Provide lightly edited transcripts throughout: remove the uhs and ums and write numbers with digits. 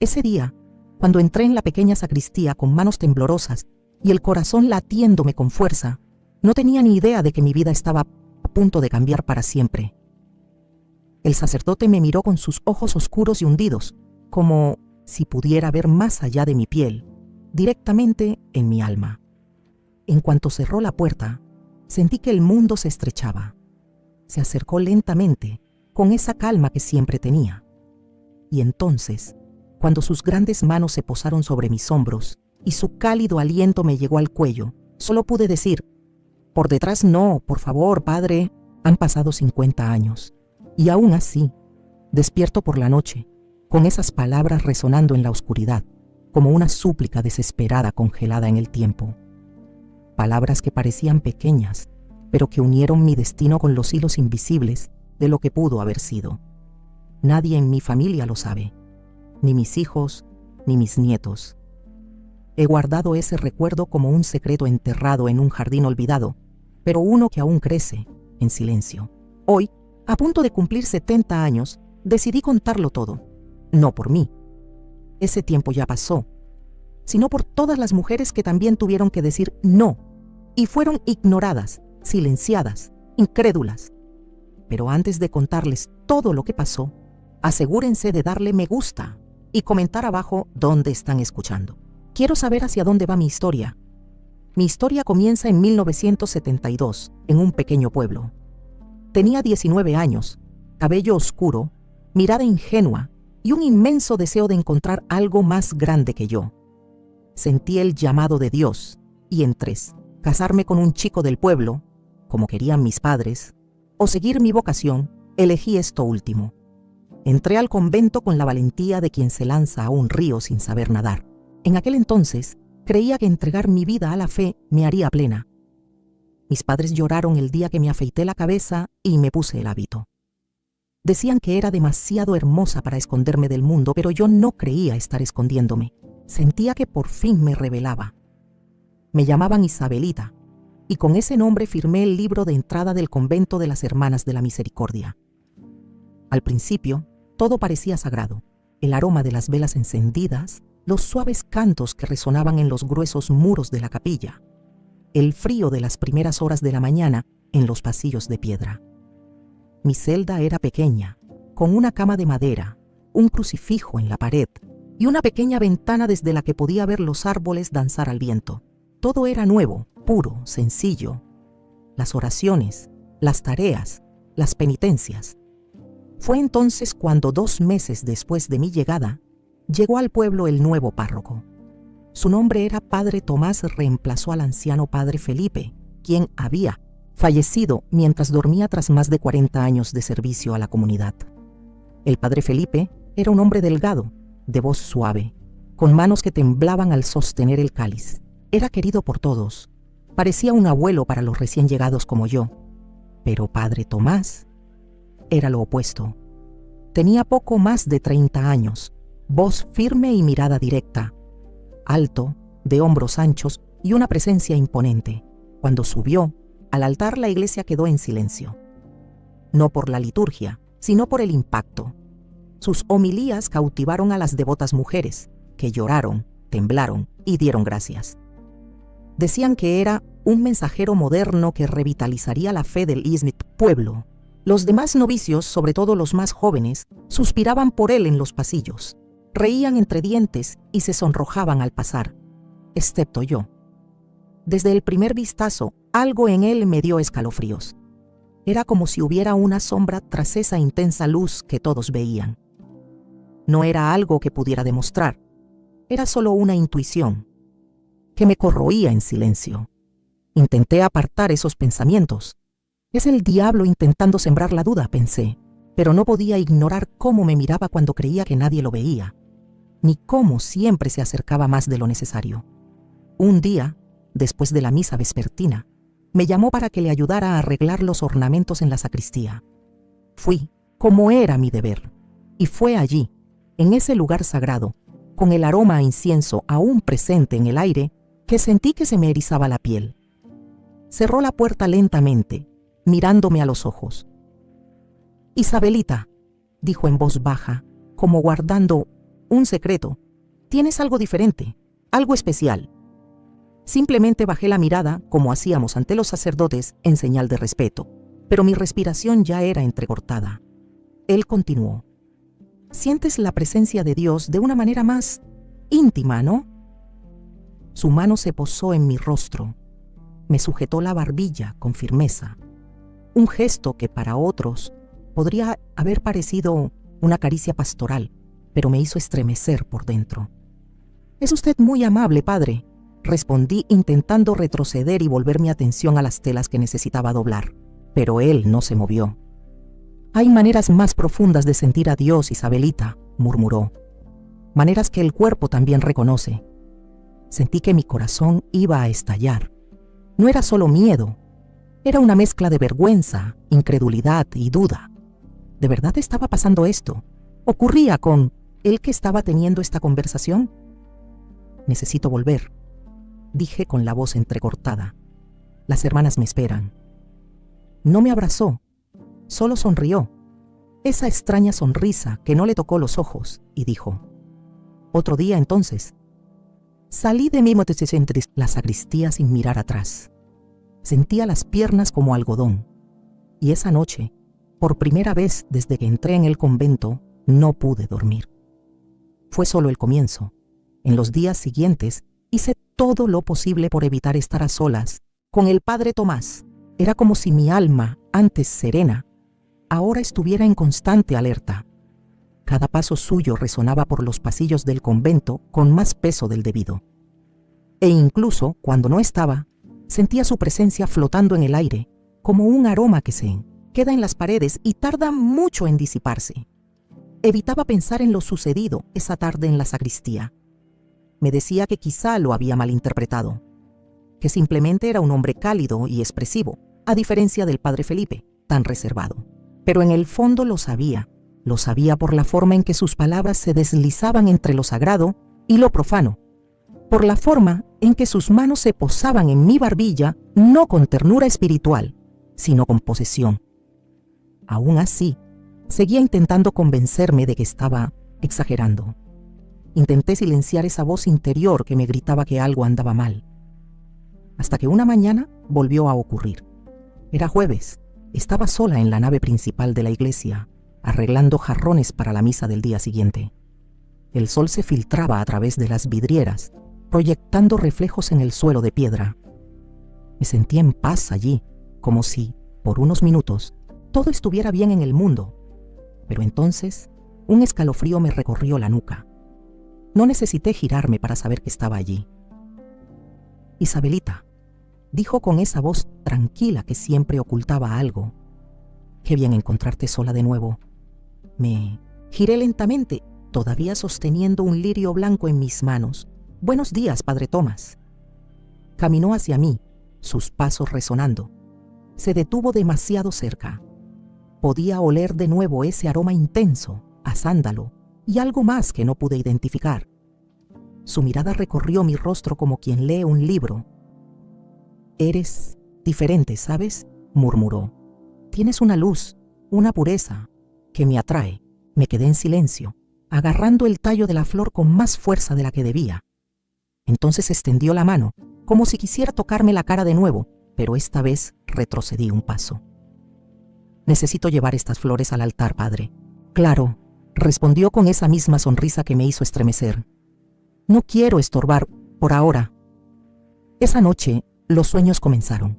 Ese día, cuando entré en la pequeña sacristía con manos temblorosas y el corazón latiéndome con fuerza, no tenía ni idea de que mi vida estaba a punto de cambiar para siempre. El sacerdote me miró con sus ojos oscuros y hundidos, como si pudiera ver más allá de mi piel, directamente en mi alma. En cuanto cerró la puerta, sentí que el mundo se estrechaba. Se acercó lentamente, con esa calma que siempre tenía. Y entonces, cuando sus grandes manos se posaron sobre mis hombros y su cálido aliento me llegó al cuello, solo pude decir: «Por detrás no, por favor, padre». Han pasado 50 años. Y aún así, despierto por la noche, con esas palabras resonando en la oscuridad, como una súplica desesperada congelada en el tiempo. Palabras que parecían pequeñas, pero que unieron mi destino con los hilos invisibles de lo que pudo haber sido. Nadie en mi familia lo sabe, ni mis hijos, ni mis nietos. He guardado ese recuerdo como un secreto enterrado en un jardín olvidado, pero uno que aún crece en silencio. Hoy, a punto de cumplir 70 años, decidí contarlo todo. No por mí. Ese tiempo ya pasó, sino por todas las mujeres que también tuvieron que decir no, y fueron ignoradas, silenciadas, incrédulas. Pero antes de contarles todo lo que pasó, asegúrense de darle me gusta y comentar abajo dónde están escuchando. Quiero saber hacia dónde va mi historia. Mi historia comienza en 1972, en un pequeño pueblo. Tenía 19 años, cabello oscuro, mirada ingenua y un inmenso deseo de encontrar algo más grande que yo. Sentí el llamado de Dios y en tres: casarme con un chico del pueblo, como querían mis padres, o seguir mi vocación, elegí esto último. Entré al convento con la valentía de quien se lanza a un río sin saber nadar. En aquel entonces, creía que entregar mi vida a la fe me haría plena. Mis padres lloraron el día que me afeité la cabeza y me puse el hábito. Decían que era demasiado hermosa para esconderme del mundo, pero yo no creía estar escondiéndome. Sentía que por fin me revelaba. Me llamaban Isabelita, y con ese nombre firmé el libro de entrada del convento de las Hermanas de la Misericordia. Al principio, todo parecía sagrado: el aroma de las velas encendidas, los suaves cantos que resonaban en los gruesos muros de la capilla, el frío de las primeras horas de la mañana en los pasillos de piedra. Mi celda era pequeña, con una cama de madera, un crucifijo en la pared y una pequeña ventana desde la que podía ver los árboles danzar al viento. Todo era nuevo, puro, sencillo. Las oraciones, las tareas, las penitencias. Fue entonces cuando 2 meses después de mi llegada, llegó al pueblo el nuevo párroco. Su nombre era Padre Tomás. Reemplazó al anciano Padre Felipe, quien había fallecido mientras dormía tras más de 40 años de servicio a la comunidad. El Padre Felipe era un hombre delgado, de voz suave, con manos que temblaban al sostener el cáliz. Era querido por todos. Parecía un abuelo para los recién llegados como yo. Pero Padre Tomás era lo opuesto. Tenía poco más de 30 años, voz firme y mirada directa, alto, de hombros anchos y una presencia imponente. Cuando subió al altar, la iglesia quedó en silencio. No por la liturgia, sino por el impacto. Sus homilías cautivaron a las devotas mujeres, que lloraron, temblaron y dieron gracias. Decían que era un mensajero moderno que revitalizaría la fe del pueblo. Los demás novicios, sobre todo los más jóvenes, suspiraban por él en los pasillos. Reían entre dientes y se sonrojaban al pasar, excepto yo. Desde el primer vistazo, algo en él me dio escalofríos. Era como si hubiera una sombra tras esa intensa luz que todos veían. No era algo que pudiera demostrar, era solo una intuición, que me corroía en silencio. Intenté apartar esos pensamientos. Es el diablo intentando sembrar la duda, pensé, pero no podía ignorar cómo me miraba cuando creía que nadie lo veía, ni cómo siempre se acercaba más de lo necesario. Un día, después de la misa vespertina, me llamó para que le ayudara a arreglar los ornamentos en la sacristía. Fui, como era mi deber, y fue allí, en ese lugar sagrado, con el aroma a incienso aún presente en el aire, que sentí que se me erizaba la piel. Cerró la puerta lentamente, mirándome a los ojos. «Isabelita», dijo en voz baja, como guardando un secreto. Tienes algo diferente, algo especial. Simplemente bajé la mirada, como hacíamos ante los sacerdotes, en señal de respeto, pero mi respiración ya era entrecortada. Él continuó. Sientes la presencia de Dios de una manera más íntima, ¿no? Su mano se posó en mi rostro. Me sujetó la barbilla con firmeza. Un gesto que para otros podría haber parecido una caricia pastoral, pero me hizo estremecer por dentro. «Es usted muy amable, padre», respondí intentando retroceder y volver mi atención a las telas que necesitaba doblar, pero él no se movió. «Hay maneras más profundas de sentir a Dios, Isabelita», murmuró. «Maneras que el cuerpo también reconoce». Sentí que mi corazón iba a estallar. No era solo miedo, era una mezcla de vergüenza, incredulidad y duda. ¿De verdad estaba pasando esto? ¿Ocurría con él que estaba teniendo esta conversación? «Necesito volver», dije con la voz entrecortada. «Las hermanas me esperan». No me abrazó, solo sonrió, esa extraña sonrisa que no le tocó los ojos, y dijo: «Otro día entonces». Salí de mi la sacristía sin mirar atrás. Sentía las piernas como algodón. Y esa noche, por primera vez desde que entré en el convento, no pude dormir. Fue solo el comienzo. En los días siguientes, hice todo lo posible por evitar estar a solas con el padre Tomás. Era como si mi alma, antes serena, ahora estuviera en constante alerta. Cada paso suyo resonaba por los pasillos del convento con más peso del debido. E incluso, cuando no estaba, sentía su presencia flotando en el aire, como un aroma que se queda en las paredes y tarda mucho en disiparse. Evitaba pensar en lo sucedido esa tarde en la sacristía. Me decía que quizá lo había malinterpretado, que simplemente era un hombre cálido y expresivo, a diferencia del padre Felipe, tan reservado. Pero en el fondo lo sabía por la forma en que sus palabras se deslizaban entre lo sagrado y lo profano, por la forma en que sus manos se posaban en mi barbilla, no con ternura espiritual, sino con posesión. Aún así, seguía intentando convencerme de que estaba exagerando. Intenté silenciar esa voz interior que me gritaba que algo andaba mal. Hasta que una mañana volvió a ocurrir. Era jueves. Estaba sola en la nave principal de la iglesia, arreglando jarrones para la misa del día siguiente. El sol se filtraba a través de las vidrieras, proyectando reflejos en el suelo de piedra. Me sentí en paz allí, como si, por unos minutos, todo estuviera bien en el mundo. Pero entonces, un escalofrío me recorrió la nuca. No necesité girarme para saber que estaba allí. «Isabelita», dijo con esa voz tranquila que siempre ocultaba algo. «Qué bien encontrarte sola de nuevo». Me giré lentamente, todavía sosteniendo un lirio blanco en mis manos. «Buenos días, padre Tomás». Caminó hacia mí, sus pasos resonando. Se detuvo demasiado cerca. Podía oler de nuevo ese aroma intenso, a sándalo, y algo más que no pude identificar. Su mirada recorrió mi rostro como quien lee un libro. «Eres diferente, ¿sabes?», murmuró. «Tienes una luz, una pureza, que me atrae». Me quedé en silencio, agarrando el tallo de la flor con más fuerza de la que debía. Entonces extendió la mano, como si quisiera tocarme la cara de nuevo, pero esta vez retrocedí un paso. «Necesito llevar estas flores al altar, padre». «Claro», respondió con esa misma sonrisa que me hizo estremecer. «No quiero estorbar por ahora». Esa noche, los sueños comenzaron.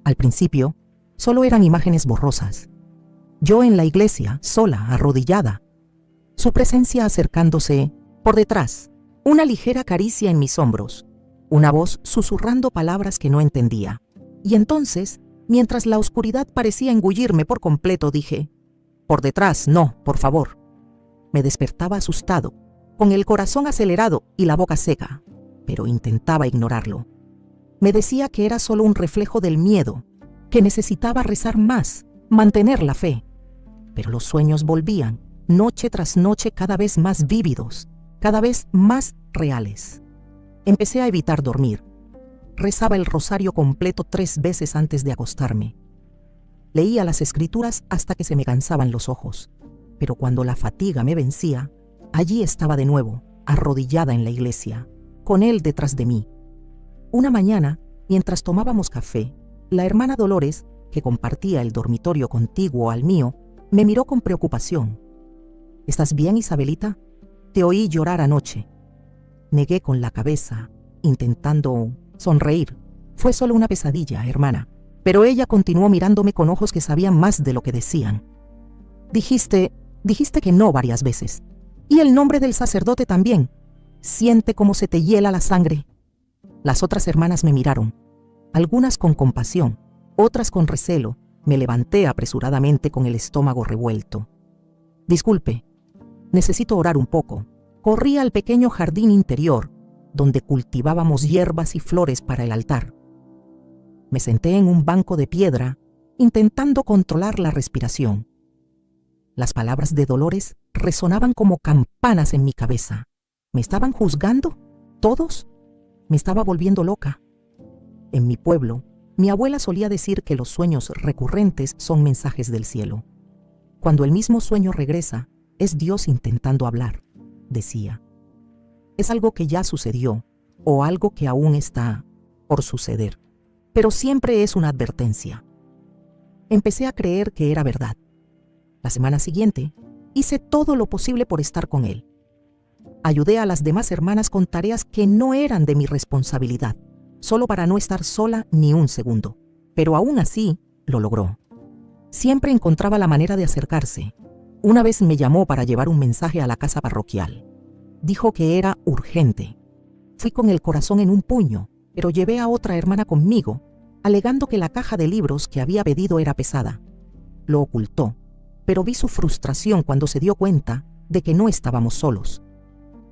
Al principio, solo eran imágenes borrosas. Yo en la iglesia, sola, arrodillada. Su presencia acercándose por detrás, una ligera caricia en mis hombros, una voz susurrando palabras que no entendía. Y entonces, mientras la oscuridad parecía engullirme por completo, dije: «Por detrás, no, por favor». Me despertaba asustado, con el corazón acelerado y la boca seca, pero intentaba ignorarlo. Me decía que era solo un reflejo del miedo, que necesitaba rezar más, mantener la fe. Pero los sueños volvían, noche tras noche, cada vez más vívidos, cada vez más reales. Empecé a evitar dormir. Rezaba el rosario completo 3 veces antes de acostarme. Leía las escrituras hasta que se me cansaban los ojos, pero cuando la fatiga me vencía, Allí estaba de nuevo, arrodillada en la iglesia, con él detrás de mí. Una mañana, mientras tomábamos café, la hermana Dolores, que compartía el dormitorio contiguo al mío, me miró con preocupación. ¿Estás bien, Isabelita? Te oí llorar anoche. Negué con la cabeza, intentando sonreír. Fue solo una pesadilla, hermana. Pero ella continuó mirándome con ojos que sabían más de lo que decían. Dijiste que no varias veces. Y el nombre del sacerdote también. Siente cómo se te hiela la sangre. Las otras hermanas me miraron, algunas con compasión, otras con recelo. Me levanté apresuradamente con el estómago revuelto. Disculpe, necesito orar un poco. Corrí al pequeño jardín interior, donde cultivábamos hierbas y flores para el altar. Me senté en un banco de piedra, intentando controlar la respiración. Las palabras de Dolores resonaban como campanas en mi cabeza. ¿Me estaban juzgando? ¿Todos? Me estaba volviendo loca. En mi pueblo, mi abuela solía decir que los sueños recurrentes son mensajes del cielo. Cuando el mismo sueño regresa, es Dios intentando hablar, decía. Es algo que ya sucedió o algo que aún está por suceder, pero siempre es una advertencia. Empecé a creer que era verdad. La semana siguiente, hice todo lo posible por estar con él. Ayudé a las demás hermanas con tareas que no eran de mi responsabilidad, solo para no estar sola ni un segundo. Pero aún así, lo logró. Siempre encontraba la manera de acercarse. Una vez me llamó para llevar un mensaje a la casa parroquial. Dijo que era urgente. Fui con el corazón en un puño, pero llevé a otra hermana conmigo, alegando que la caja de libros que había pedido era pesada. Lo ocultó, pero vi su frustración cuando se dio cuenta de que no estábamos solos.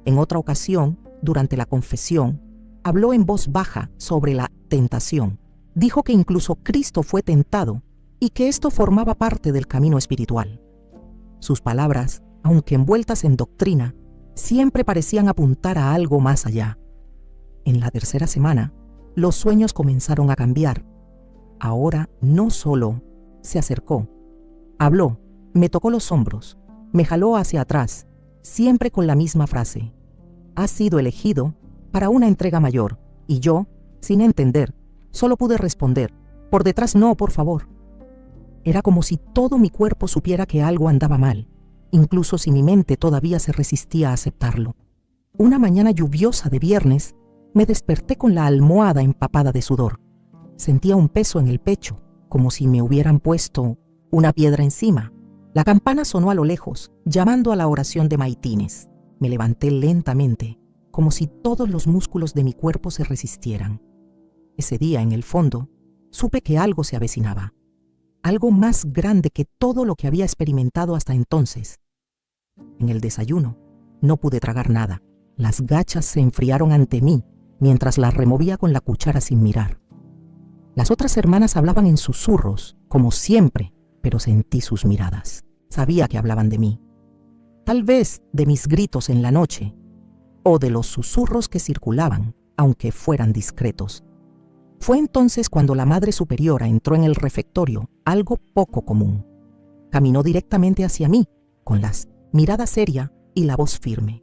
En otra ocasión, durante la confesión, habló en voz baja sobre la tentación. Dijo que incluso Cristo fue tentado y que esto formaba parte del camino espiritual. Sus palabras, aunque envueltas en doctrina, siempre parecían apuntar a algo más allá. En la tercera semana, los sueños comenzaron a cambiar. Ahora no solo se acercó, habló, me tocó los hombros, me jaló hacia atrás, siempre con la misma frase: has sido elegido para una entrega mayor. Y yo, sin entender, solo pude responder: por detrás no, por favor. Era como si todo mi cuerpo supiera que algo andaba mal, incluso si mi mente todavía se resistía a aceptarlo. Una mañana lluviosa de viernes, me desperté con la almohada empapada de sudor. Sentía un peso en el pecho, como si me hubieran puesto una piedra encima. La campana sonó a lo lejos, llamando a la oración de maitines. Me levanté lentamente, como si todos los músculos de mi cuerpo se resistieran. Ese día, en el fondo, supe que algo se avecinaba. Algo más grande que todo lo que había experimentado hasta entonces. En el desayuno, no pude tragar nada. Las gachas se enfriaron ante mí, mientras las removía con la cuchara sin mirar. Las otras hermanas hablaban en susurros, como siempre, pero sentí sus miradas. Sabía que hablaban de mí. Tal vez de mis gritos en la noche, o de los susurros que circulaban, aunque fueran discretos. Fue entonces cuando la Madre Superiora entró en el refectorio, algo poco común. Caminó directamente hacia mí, con la mirada seria y la voz firme.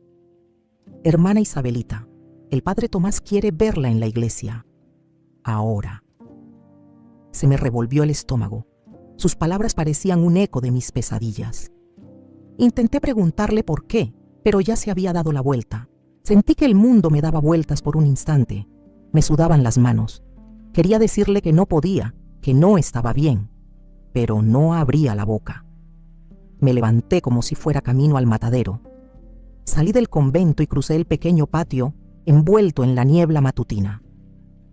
Hermana Isabelita, el Padre Tomás quiere verla en la iglesia. Ahora. Se me revolvió el estómago. Sus palabras parecían un eco de mis pesadillas. Intenté preguntarle por qué, pero ya se había dado la vuelta. Sentí que el mundo me daba vueltas por un instante. Me sudaban las manos. Quería decirle que no podía, que no estaba bien, pero no abría la boca. Me levanté como si fuera camino al matadero. Salí del convento y crucé el pequeño patio, envuelto en la niebla matutina.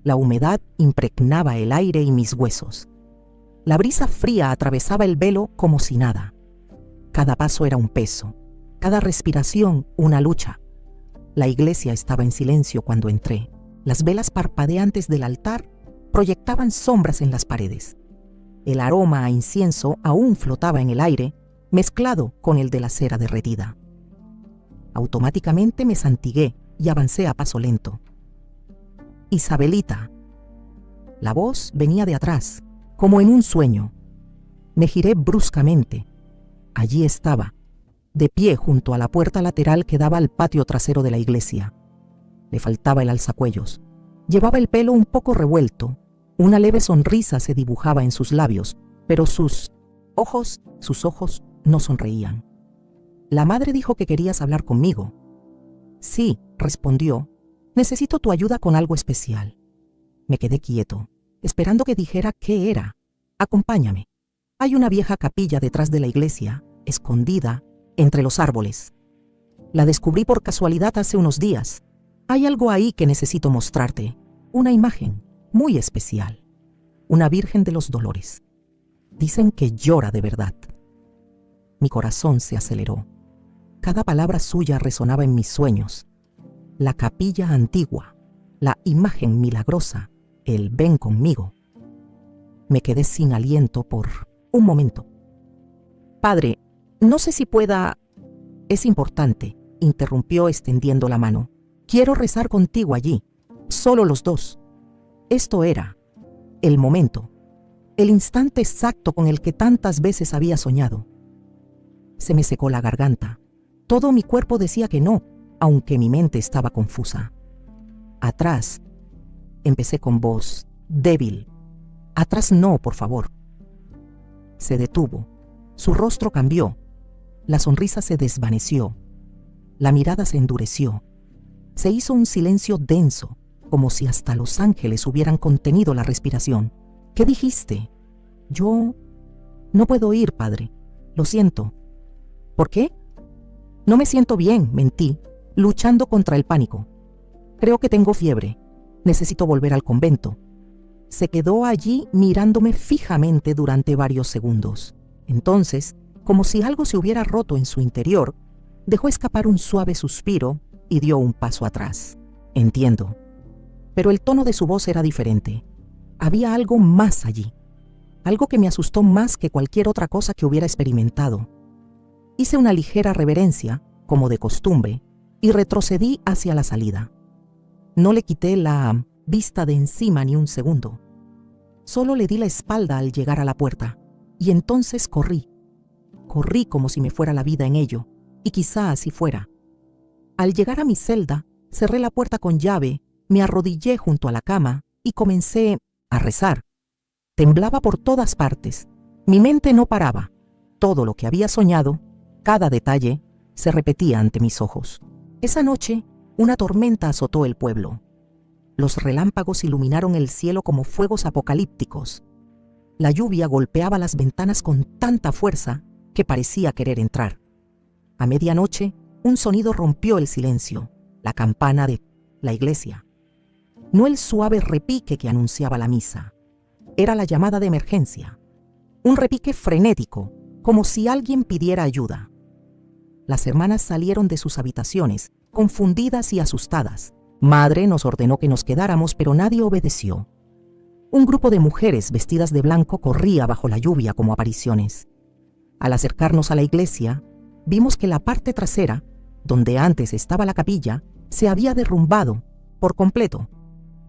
La humedad impregnaba el aire y mis huesos. La brisa fría atravesaba el velo como si nada. Cada paso era un peso, cada respiración una lucha. La iglesia estaba en silencio cuando entré. Las velas parpadeantes del altar proyectaban sombras en las paredes. El aroma a incienso aún flotaba en el aire, mezclado con el de la cera derretida. Automáticamente me santigué y avancé a paso lento. Isabelita. La voz venía de atrás, como en un sueño. Me giré bruscamente. Allí estaba, de pie junto a la puerta lateral que daba al patio trasero de la iglesia. Le faltaba el alzacuellos. Llevaba el pelo un poco revuelto. Una leve sonrisa se dibujaba en sus labios, pero sus ojos no sonreían. La madre dijo que querías hablar conmigo. Sí, respondió. Necesito tu ayuda con algo especial. Me quedé quieto, esperando que dijera qué era. Acompáñame. Hay una vieja capilla detrás de la iglesia, escondida entre los árboles. La descubrí por casualidad hace unos días. Hay algo ahí que necesito mostrarte. Una imagen muy especial. Una Virgen de los Dolores. Dicen que llora de verdad. Mi corazón se aceleró. Cada palabra suya resonaba en mis sueños. La capilla antigua, la imagen milagrosa, el ven conmigo. Me quedé sin aliento por un momento. Padre, no sé si pueda... Es importante, interrumpió extendiendo la mano. Quiero rezar contigo allí, solo los dos. Esto era el momento, el instante exacto con el que tantas veces había soñado. Se me secó la garganta. Todo mi cuerpo decía que no, aunque mi mente estaba confusa. Atrás, empecé con voz débil. Atrás no, por favor. Se detuvo. Su rostro cambió. La sonrisa se desvaneció. La mirada se endureció. Se hizo un silencio denso, como si hasta los ángeles hubieran contenido la respiración. ¿Qué dijiste? Yo no puedo ir, padre. Lo siento. ¿Por qué? No me siento bien, mentí, luchando contra el pánico. Creo que tengo fiebre. Necesito volver al convento. Se quedó allí mirándome fijamente durante varios segundos. Entonces, como si algo se hubiera roto en su interior, dejó escapar un suave suspiro y dio un paso atrás. Entiendo. Pero el tono de su voz era diferente. Había algo más allí. Algo que me asustó más que cualquier otra cosa que hubiera experimentado. Hice una ligera reverencia, como de costumbre, y retrocedí hacia la salida. No le quité la vista de encima ni un segundo. Solo le di la espalda al llegar a la puerta, y entonces corrí. Corrí como si me fuera la vida en ello, y quizá así fuera. Al llegar a mi celda, cerré la puerta con llave, me arrodillé junto a la cama y comencé a rezar. Temblaba por todas partes. Mi mente no paraba. Todo lo que había soñado, cada detalle, se repetía ante mis ojos. Esa noche, una tormenta azotó el pueblo. Los relámpagos iluminaron el cielo como fuegos apocalípticos. La lluvia golpeaba las ventanas con tanta fuerza que parecía querer entrar. A medianoche, un sonido rompió el silencio, la campana de la iglesia. No el suave repique que anunciaba la misa. Era la llamada de emergencia. Un repique frenético, como si alguien pidiera ayuda. Las hermanas salieron de sus habitaciones, confundidas y asustadas. Madre nos ordenó que nos quedáramos, pero nadie obedeció. Un grupo de mujeres vestidas de blanco corría bajo la lluvia como apariciones. Al acercarnos a la iglesia, vimos que la parte trasera, donde antes estaba la capilla, se había derrumbado por completo.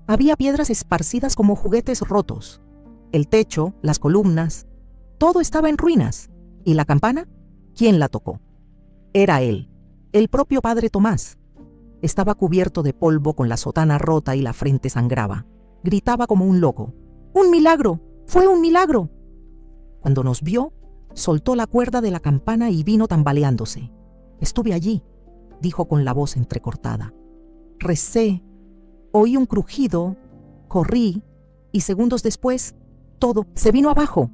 Había piedras esparcidas como juguetes rotos. El techo, las columnas, todo estaba en ruinas. ¿Y la campana? ¿Quién la tocó? Era él, el propio padre Tomás. Estaba cubierto de polvo con la sotana rota y la frente sangraba. Gritaba como un loco. ¡Un milagro! ¡Fue un milagro! Cuando nos vio, soltó la cuerda de la campana y vino tambaleándose. Estuve allí, dijo con la voz entrecortada. Recé, oí un crujido, corrí y segundos después, todo se vino abajo.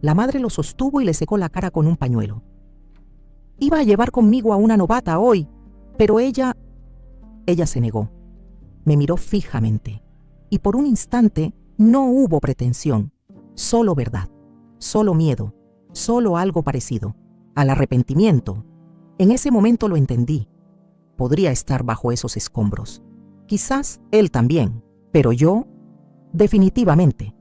La madre lo sostuvo y le secó la cara con un pañuelo. Iba a llevar conmigo a una novata hoy, pero ella se negó. Me miró fijamente y por un instante no hubo pretensión, solo verdad, solo miedo, solo algo parecido al arrepentimiento. En ese momento lo entendí. Podría estar bajo esos escombros. Quizás él también, pero yo, definitivamente.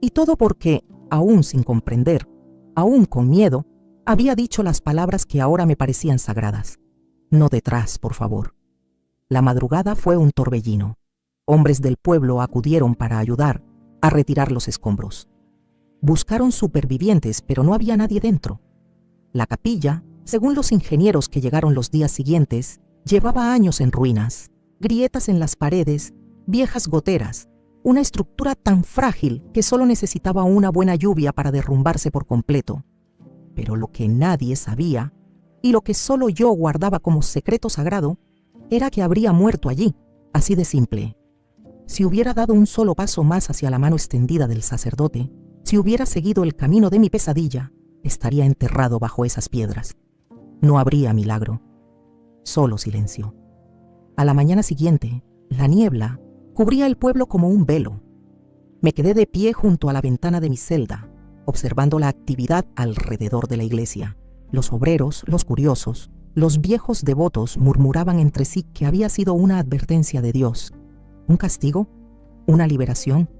Y todo porque, aún sin comprender, aún con miedo, había dicho las palabras que ahora me parecían sagradas. No detrás, por favor. La madrugada fue un torbellino. Hombres del pueblo acudieron para ayudar a retirar los escombros. Buscaron supervivientes, pero no había nadie dentro. La capilla Según los ingenieros que llegaron los días siguientes, llevaba años en ruinas, grietas en las paredes, viejas goteras, una estructura tan frágil que solo necesitaba una buena lluvia para derrumbarse por completo. Pero lo que nadie sabía, y lo que solo yo guardaba como secreto sagrado, era que habría muerto allí, así de simple. Si hubiera dado un solo paso más hacia la mano extendida del sacerdote, si hubiera seguido el camino de mi pesadilla, estaría enterrado bajo esas piedras. No habría milagro, solo silencio. A la mañana siguiente, la niebla cubría el pueblo como un velo. Me quedé de pie junto a la ventana de mi celda, observando la actividad alrededor de la iglesia. Los obreros, los curiosos, los viejos devotos murmuraban entre sí que había sido una advertencia de Dios, un castigo, una liberación.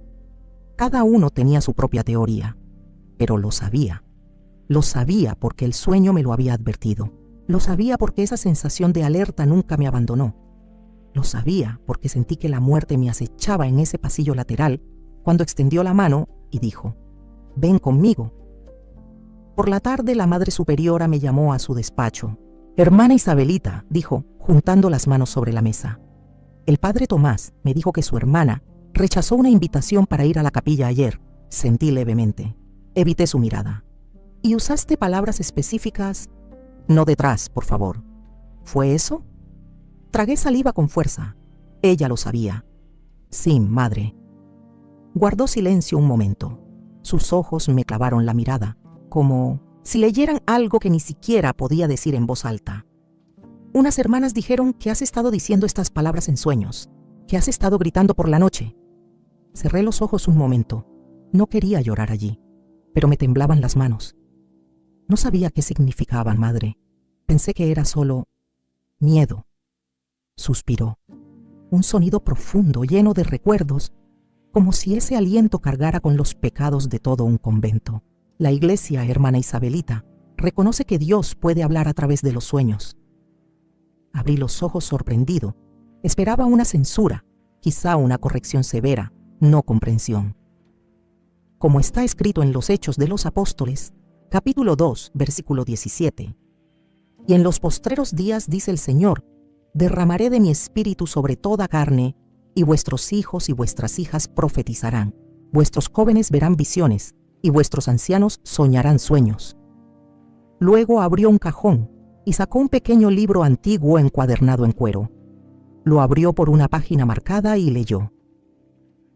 Cada uno tenía su propia teoría, pero lo sabía. Lo sabía porque el sueño me lo había advertido. Lo sabía porque esa sensación de alerta nunca me abandonó. Lo sabía porque sentí que la muerte me acechaba en ese pasillo lateral cuando extendió la mano y dijo: «Ven conmigo». Por la tarde la Madre Superiora me llamó a su despacho. «Hermana Isabelita», dijo, juntando las manos sobre la mesa. «El padre Tomás me dijo que su hermana rechazó una invitación para ir a la capilla ayer». Sentí levemente. Evité su mirada. «¿Y usaste palabras específicas?» «No detrás, por favor». «¿Fue eso?» Tragué saliva con fuerza. Ella lo sabía. «Sí, madre». Guardó silencio un momento. Sus ojos me clavaron la mirada, como si leyeran algo que ni siquiera podía decir en voz alta. «Unas hermanas dijeron que has estado diciendo estas palabras en sueños, que has estado gritando por la noche». Cerré los ojos un momento. No quería llorar allí, pero me temblaban las manos. No sabía qué significaban, madre. Pensé que era solo miedo. Suspiró. Un sonido profundo, lleno de recuerdos, como si ese aliento cargara con los pecados de todo un convento. La iglesia, hermana Isabelita, reconoce que Dios puede hablar a través de los sueños. Abrí los ojos sorprendido. Esperaba una censura, quizá una corrección severa, no comprensión. Como está escrito en los Hechos de los Apóstoles, capítulo 2, versículo 17. «Y en los postreros días, dice el Señor, derramaré de mi espíritu sobre toda carne, y vuestros hijos y vuestras hijas profetizarán, vuestros jóvenes verán visiones, y vuestros ancianos soñarán sueños». Luego abrió un cajón y sacó un pequeño libro antiguo encuadernado en cuero. Lo abrió por una página marcada y leyó: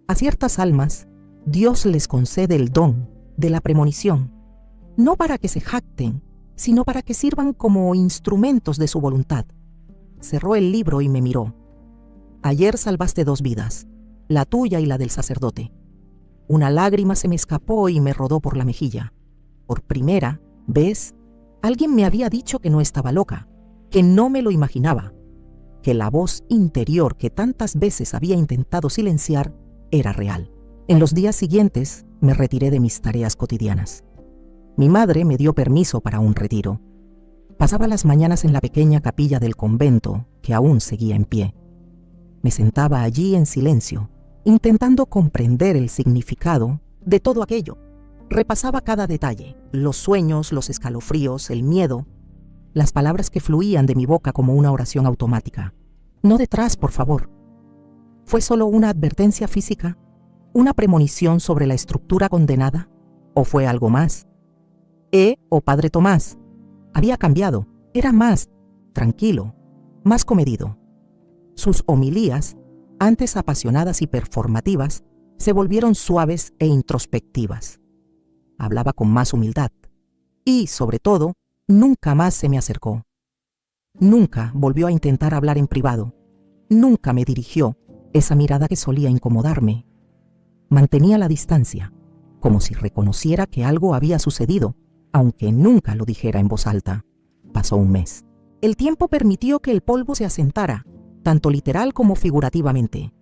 «A ciertas almas, Dios les concede el don de la premonición, no para que se jacten, sino para que sirvan como instrumentos de su voluntad». Cerró el libro y me miró. «Ayer salvaste 2 vidas, la tuya y la del sacerdote». Una lágrima se me escapó y me rodó por la mejilla. Por primera vez, alguien me había dicho que no estaba loca, que no me lo imaginaba, que la voz interior que tantas veces había intentado silenciar era real. En los días siguientes me retiré de mis tareas cotidianas. Mi madre me dio permiso para un retiro. Pasaba las mañanas en la pequeña capilla del convento, que aún seguía en pie. Me sentaba allí en silencio, intentando comprender el significado de todo aquello. Repasaba cada detalle, los sueños, los escalofríos, el miedo, las palabras que fluían de mi boca como una oración automática. «No detrás, por favor». ¿Fue solo una advertencia física? ¿Una premonición sobre la estructura condenada? ¿O fue algo más? O padre Tomás había cambiado, era más tranquilo, más comedido. Sus homilías, antes apasionadas y performativas, se volvieron suaves e introspectivas. Hablaba con más humildad y, sobre todo, nunca más se me acercó. Nunca volvió a intentar hablar en privado. Nunca me dirigió esa mirada que solía incomodarme. Mantenía la distancia, como si reconociera que algo había sucedido, aunque nunca lo dijera en voz alta. Pasó un mes. El tiempo permitió que el polvo se asentara, tanto literal como figurativamente.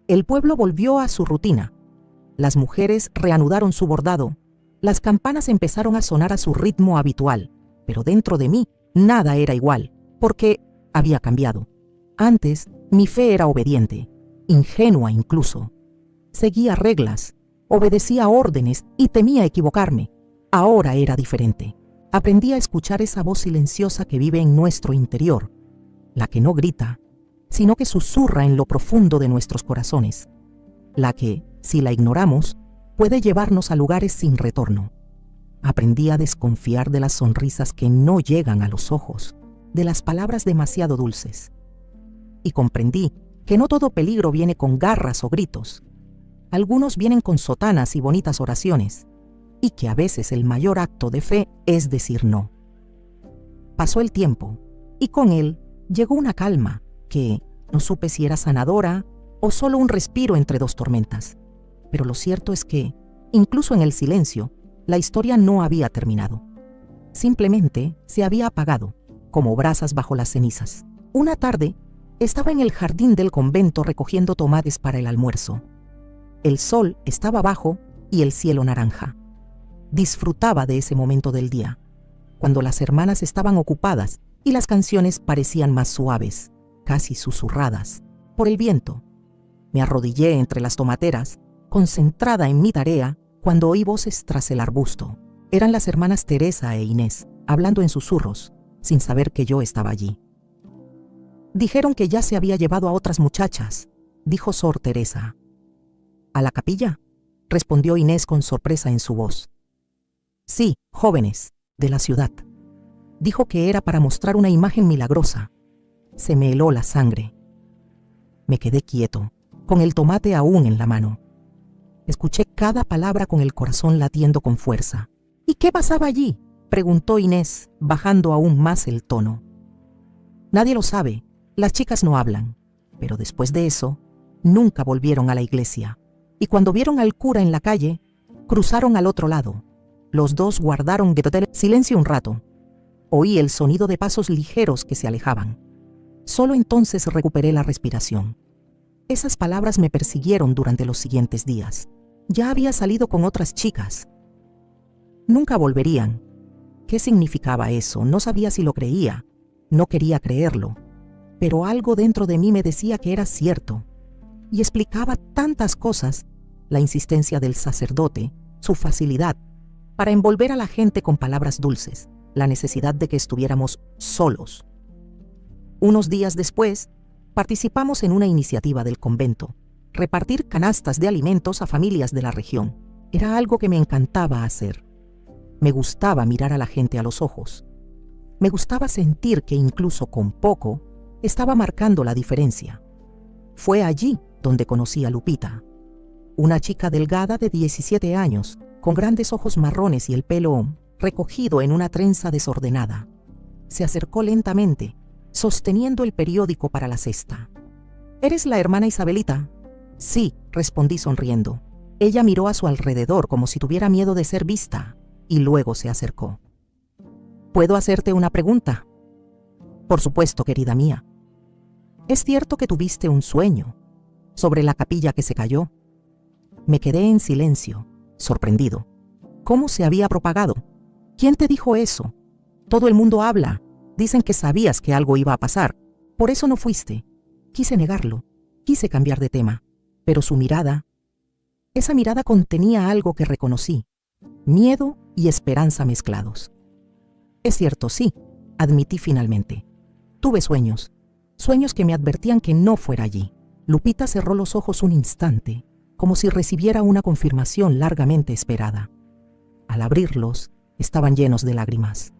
El pueblo volvió a su rutina. Las mujeres reanudaron su bordado. Las campanas empezaron a sonar a su ritmo habitual, pero dentro de mí nada era igual, porque había cambiado. Antes, mi fe era obediente, ingenua incluso. Seguía reglas, obedecía órdenes y temía equivocarme. Ahora era diferente. Aprendí a escuchar esa voz silenciosa que vive en nuestro interior, la que no grita, sino que susurra en lo profundo de nuestros corazones, la que, si la ignoramos, puede llevarnos a lugares sin retorno. Aprendí a desconfiar de las sonrisas que no llegan a los ojos, de las palabras demasiado dulces. Y comprendí que no todo peligro viene con garras o gritos. Algunos vienen con sotanas y bonitas oraciones, y que a veces el mayor acto de fe es decir no. Pasó el tiempo, y con él llegó una calma que no supe si era sanadora o solo un respiro entre dos tormentas. Pero lo cierto es que, incluso en el silencio, la historia no había terminado. Simplemente se había apagado, como brasas bajo las cenizas. Una tarde, estaba en el jardín del convento recogiendo tomates para el almuerzo. El sol estaba bajo y el cielo naranja. Disfrutaba de ese momento del día, cuando las hermanas estaban ocupadas y las canciones parecían más suaves, casi susurradas, por el viento. Me arrodillé entre las tomateras, concentrada en mi tarea, cuando oí voces tras el arbusto. Eran las hermanas Teresa e Inés, hablando en susurros, sin saber que yo estaba allí. Dijeron que ya se había llevado a otras muchachas, dijo Sor Teresa. ¿A la capilla?, respondió Inés con sorpresa en su voz. Sí, jóvenes, de la ciudad. Dijo que era para mostrar una imagen milagrosa. Se me heló la sangre. Me quedé quieto, con el tomate aún en la mano. Escuché cada palabra con el corazón latiendo con fuerza. ¿Y qué pasaba allí?, preguntó Inés, bajando aún más el tono. Nadie lo sabe, las chicas no hablan, pero después de eso, nunca volvieron a la iglesia. Y cuando vieron al cura en la calle, cruzaron al otro lado. Los dos guardaron silencio un rato. Oí el sonido de pasos ligeros que se alejaban. Solo entonces recuperé la respiración. Esas palabras me persiguieron durante los siguientes días. Ya había salido con otras chicas. Nunca volverían. ¿Qué significaba eso? No sabía si lo creía. No quería creerlo. Pero algo dentro de mí me decía que era cierto. Y explicaba tantas cosas: la insistencia del sacerdote, su facilidad para envolver a la gente con palabras dulces, la necesidad de que estuviéramos solos. Unos días después, participamos en una iniciativa del convento, repartir canastas de alimentos a familias de la región. Era algo que me encantaba hacer. Me gustaba mirar a la gente a los ojos. Me gustaba sentir que incluso con poco estaba marcando la diferencia. Fue allí donde conocí a Lupita, una chica delgada de 17 años, con grandes ojos marrones y el pelo recogido en una trenza desordenada. Se acercó lentamente, sosteniendo el periódico para la cesta. ¿Eres la hermana Isabelita? Sí, respondí sonriendo. Ella miró a su alrededor como si tuviera miedo de ser vista, y luego se acercó. ¿Puedo hacerte una pregunta? Por supuesto, querida mía. ¿Es cierto que tuviste un sueño sobre la capilla que se cayó? Me quedé en silencio, sorprendido. ¿Cómo se había propagado? ¿Quién te dijo eso? Todo el mundo habla. Dicen que sabías que algo iba a pasar. Por eso no fuiste. Quise negarlo. Quise cambiar de tema. Pero su mirada, esa mirada contenía algo que reconocí. Miedo y esperanza mezclados. Es cierto, sí, admití finalmente. Tuve sueños. Sueños que me advertían que no fuera allí. Lupita cerró los ojos un instante, como si recibiera una confirmación largamente esperada. Al abrirlos, estaban llenos de lágrimas.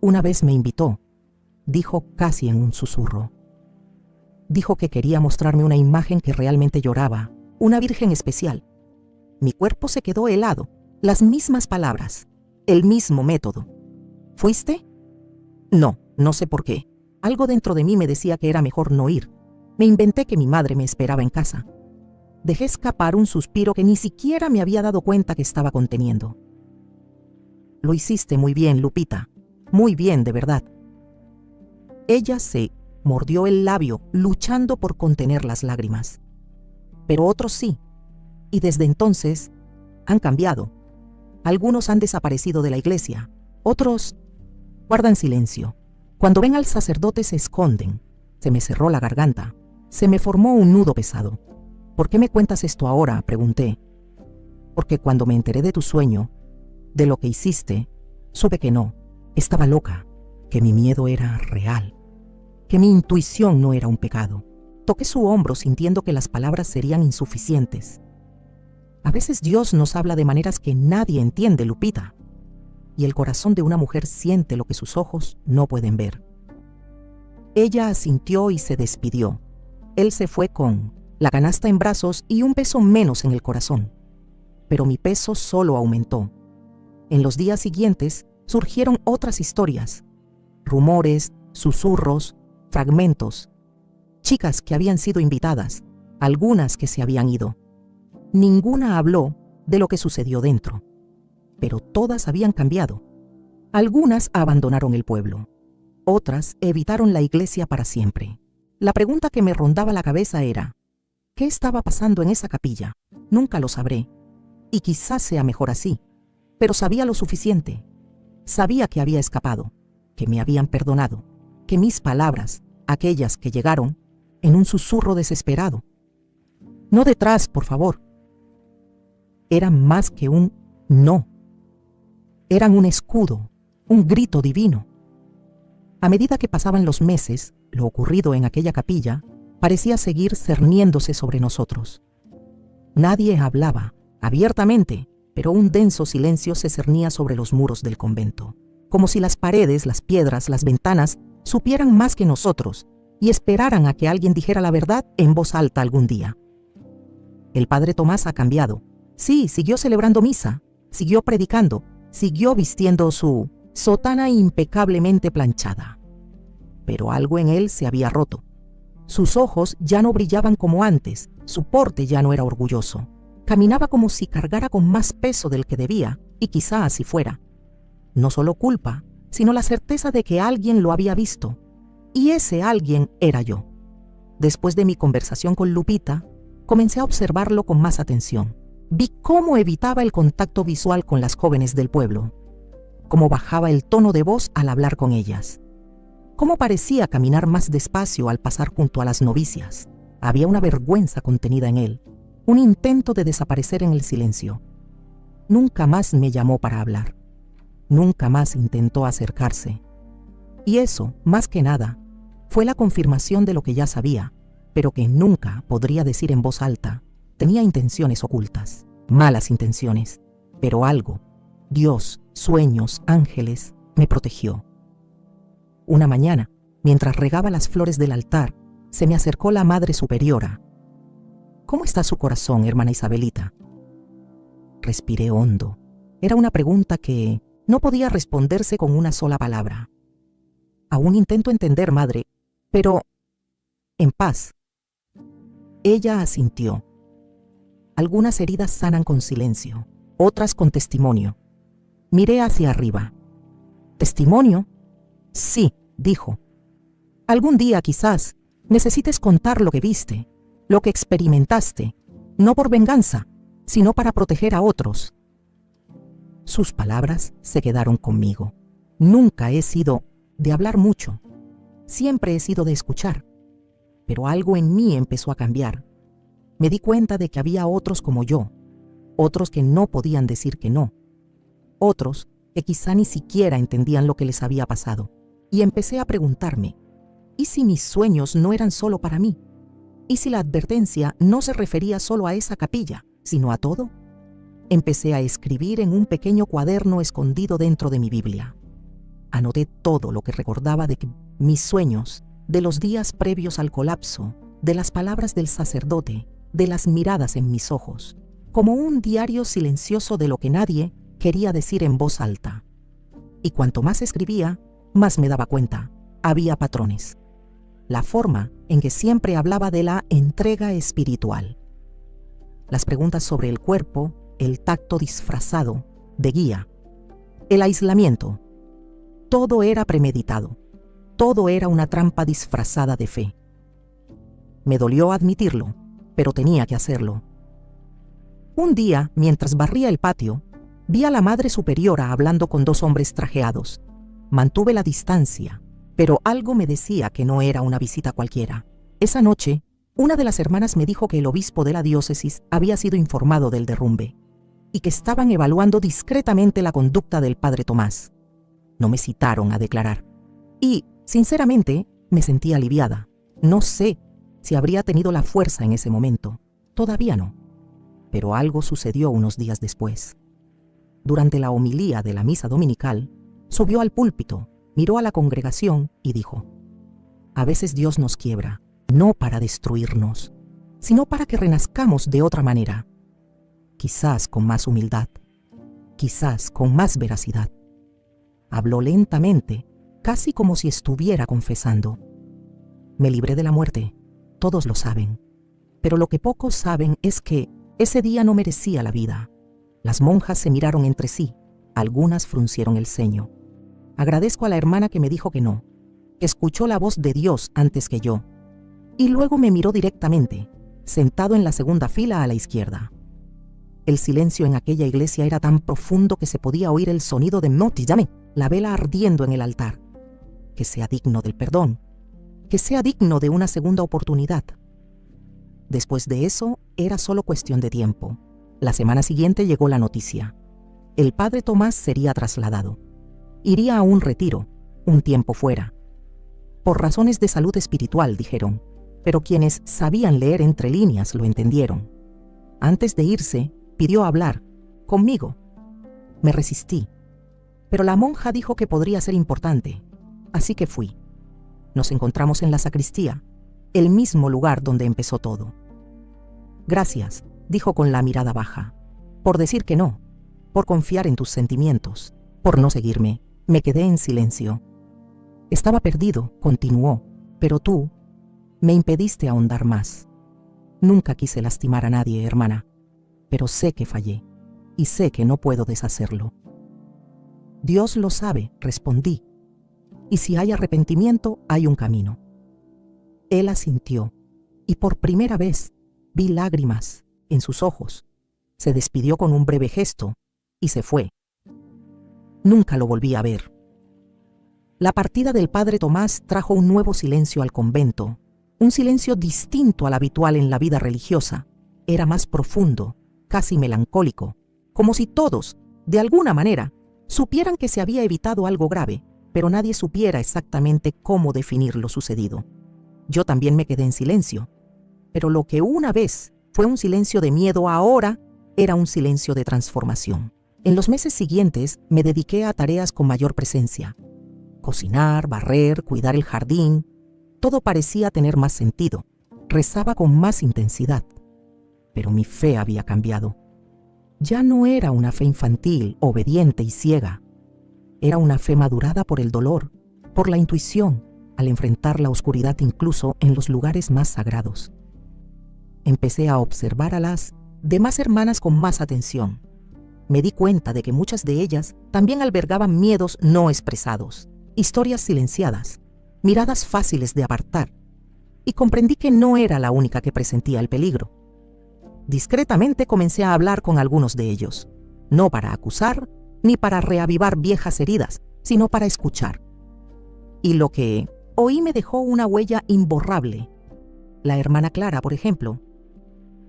Una vez me invitó, dijo casi en un susurro. Dijo que quería mostrarme una imagen que realmente lloraba, una virgen especial. Mi cuerpo se quedó helado, las mismas palabras, el mismo método. ¿Fuiste? No, no sé por qué. Algo dentro de mí me decía que era mejor no ir. Me inventé que mi madre me esperaba en casa. Dejé escapar un suspiro que ni siquiera me había dado cuenta que estaba conteniendo. Lo hiciste muy bien, Lupita. Muy bien, de verdad. Ella se mordió el labio, luchando por contener las lágrimas. Pero otros sí. Y desde entonces han cambiado. Algunos han desaparecido de la iglesia. Otros guardan silencio. Cuando ven al sacerdote se esconden. Se me cerró la garganta. Se me formó un nudo pesado. ¿Por qué me cuentas esto ahora?, pregunté. Porque cuando me enteré de tu sueño, de lo que hiciste, Supe que no, estaba loca, que mi miedo era real, que mi intuición no era un pecado. Toqué su hombro sintiendo que las palabras serían insuficientes. A veces Dios nos habla de maneras que nadie entiende, Lupita, y el corazón de una mujer siente lo que sus ojos no pueden ver. Ella asintió y se despidió. Él se fue con la canasta en brazos y un peso menos en el corazón. Pero mi peso solo aumentó. En los días siguientes surgieron otras historias, rumores, susurros, fragmentos, chicas que habían sido invitadas, algunas que se habían ido. Ninguna habló de lo que sucedió dentro, pero todas habían cambiado. Algunas abandonaron el pueblo, otras evitaron la iglesia para siempre. La pregunta que me rondaba la cabeza era, ¿qué estaba pasando en esa capilla? Nunca lo sabré, y quizás sea mejor así, pero sabía lo suficiente. Sabía que había escapado, que me habían perdonado, que mis palabras, aquellas que llegaron, en un susurro desesperado. No detrás, por favor. Eran más que un no. Eran un escudo, un grito divino. A medida que pasaban los meses, lo ocurrido en aquella capilla parecía seguir cerniéndose sobre nosotros. Nadie hablaba, abiertamente, pero un denso silencio se cernía sobre los muros del convento, como si las paredes, las piedras, las ventanas supieran más que nosotros y esperaran a que alguien dijera la verdad en voz alta algún día. El padre Tomás ha cambiado. Sí, siguió celebrando misa, siguió predicando, siguió vistiendo su sotana impecablemente planchada. Pero algo en él se había roto. Sus ojos ya no brillaban como antes, su porte ya no era orgulloso. Caminaba como si cargara con más peso del que debía, y quizá así fuera. No solo culpa, sino la certeza de que alguien lo había visto. Y ese alguien era yo. Después de mi conversación con Lupita, comencé a observarlo con más atención. Vi cómo evitaba el contacto visual con las jóvenes del pueblo, cómo bajaba el tono de voz al hablar con ellas, cómo parecía caminar más despacio al pasar junto a las novicias. Había una vergüenza contenida en él, un intento de desaparecer en el silencio. Nunca más me llamó para hablar, nunca más intentó acercarse. Y eso, más que nada, fue la confirmación de lo que ya sabía, pero que nunca podría decir en voz alta. Tenía intenciones ocultas, malas intenciones, pero algo, Dios, sueños, ángeles, me protegió. Una mañana, mientras regaba las flores del altar, se me acercó la Madre Superiora. ¿Cómo está su corazón, hermana Isabelita? Respiré hondo. Era una pregunta que no podía responderse con una sola palabra. Aún intento entender, madre, pero en paz. Ella asintió. Algunas heridas sanan con silencio, otras con testimonio. Miré hacia arriba. ¿Testimonio? Sí, dijo. Algún día, quizás, necesites contar lo que viste, lo que experimentaste, no por venganza, sino para proteger a otros. Sus palabras se quedaron conmigo. Nunca he sido de hablar mucho. Siempre he sido de escuchar. Pero algo en mí empezó a cambiar. Me di cuenta de que había otros como yo, otros que no podían decir que no, otros que quizá ni siquiera entendían lo que les había pasado. Y empecé a preguntarme, ¿y si mis sueños no eran solo para mí? ¿Y si la advertencia no se refería solo a esa capilla, sino a todo? Empecé a escribir en un pequeño cuaderno escondido dentro de mi Biblia. Anoté todo lo que recordaba de mis sueños, de los días previos al colapso, de las palabras del sacerdote, de las miradas en mis ojos, como un diario silencioso de lo que nadie quería decir en voz alta. Y cuanto más escribía, más me daba cuenta, había patrones. La forma en que siempre hablaba de la entrega espiritual. Las preguntas sobre el cuerpo, el tacto disfrazado de guía, el aislamiento. Todo era premeditado. Todo era una trampa disfrazada de fe. Me dolió admitirlo, pero tenía que hacerlo. Un día, mientras barría el patio, vi a la Madre Superiora hablando con dos hombres trajeados. Mantuve la distancia, pero algo me decía que no era una visita cualquiera. Esa noche, una de las hermanas me dijo que el obispo de la diócesis había sido informado del derrumbe y que estaban evaluando discretamente la conducta del padre Tomás. No me citaron a declarar. Y, sinceramente, me sentí aliviada. No sé si habría tenido la fuerza en ese momento. Todavía no. Pero algo sucedió unos días después. Durante la homilía de la misa dominical, subió al púlpito, miró a la congregación y dijo: a veces Dios nos quiebra, no para destruirnos, sino para que renazcamos de otra manera, quizás con más humildad, quizás con más veracidad. Habló lentamente, casi como si estuviera confesando. Me libré de la muerte, todos lo saben, pero lo que pocos saben es que ese día no merecía la vida. Las monjas se miraron entre sí, algunas fruncieron el ceño. Agradezco a la hermana que me dijo que no, que escuchó la voz de Dios antes que yo, y luego me miró directamente, sentado en la segunda fila a la izquierda. El silencio en aquella iglesia era tan profundo que se podía oír el sonido de Notre Dame, la vela ardiendo en el altar. Que sea digno del perdón, que sea digno de una segunda oportunidad. Después de eso, era solo cuestión de tiempo. La semana siguiente llegó la noticia. El padre Tomás sería trasladado. Iría a un retiro, un tiempo fuera. Por razones de salud espiritual, dijeron, pero quienes sabían leer entre líneas lo entendieron. Antes de irse, pidió hablar, conmigo. Me resistí, pero la monja dijo que podría ser importante, así que fui. Nos encontramos en la sacristía, el mismo lugar donde empezó todo. Gracias, dijo con la mirada baja, por decir que no, por confiar en tus sentimientos, por no seguirme. Me quedé en silencio. Estaba perdido, continuó, pero tú me impediste ahondar más. Nunca quise lastimar a nadie, hermana, pero sé que fallé y sé que no puedo deshacerlo. Dios lo sabe, respondí, y si hay arrepentimiento, hay un camino. Él asintió, y por primera vez vi lágrimas en sus ojos. Se despidió con un breve gesto y se fue. Nunca lo volví a ver. La partida del padre Tomás trajo un nuevo silencio al convento, un silencio distinto al habitual en la vida religiosa. Era más profundo, casi melancólico, como si todos, de alguna manera, supieran que se había evitado algo grave, pero nadie supiera exactamente cómo definir lo sucedido. Yo también me quedé en silencio, pero lo que una vez fue un silencio de miedo, ahora era un silencio de transformación. En los meses siguientes me dediqué a tareas con mayor presencia. Cocinar, barrer, cuidar el jardín, todo parecía tener más sentido. Rezaba con más intensidad. Pero mi fe había cambiado. Ya no era una fe infantil, obediente y ciega. Era una fe madurada por el dolor, por la intuición, al enfrentar la oscuridad incluso en los lugares más sagrados. Empecé a observar a las demás hermanas con más atención. Me di cuenta de que muchas de ellas también albergaban miedos no expresados, historias silenciadas, miradas fáciles de apartar, y comprendí que no era la única que presentía el peligro. Discretamente comencé a hablar con algunos de ellos, no para acusar ni para reavivar viejas heridas, sino para escuchar. Y lo que oí me dejó una huella imborrable. La hermana Clara, por ejemplo,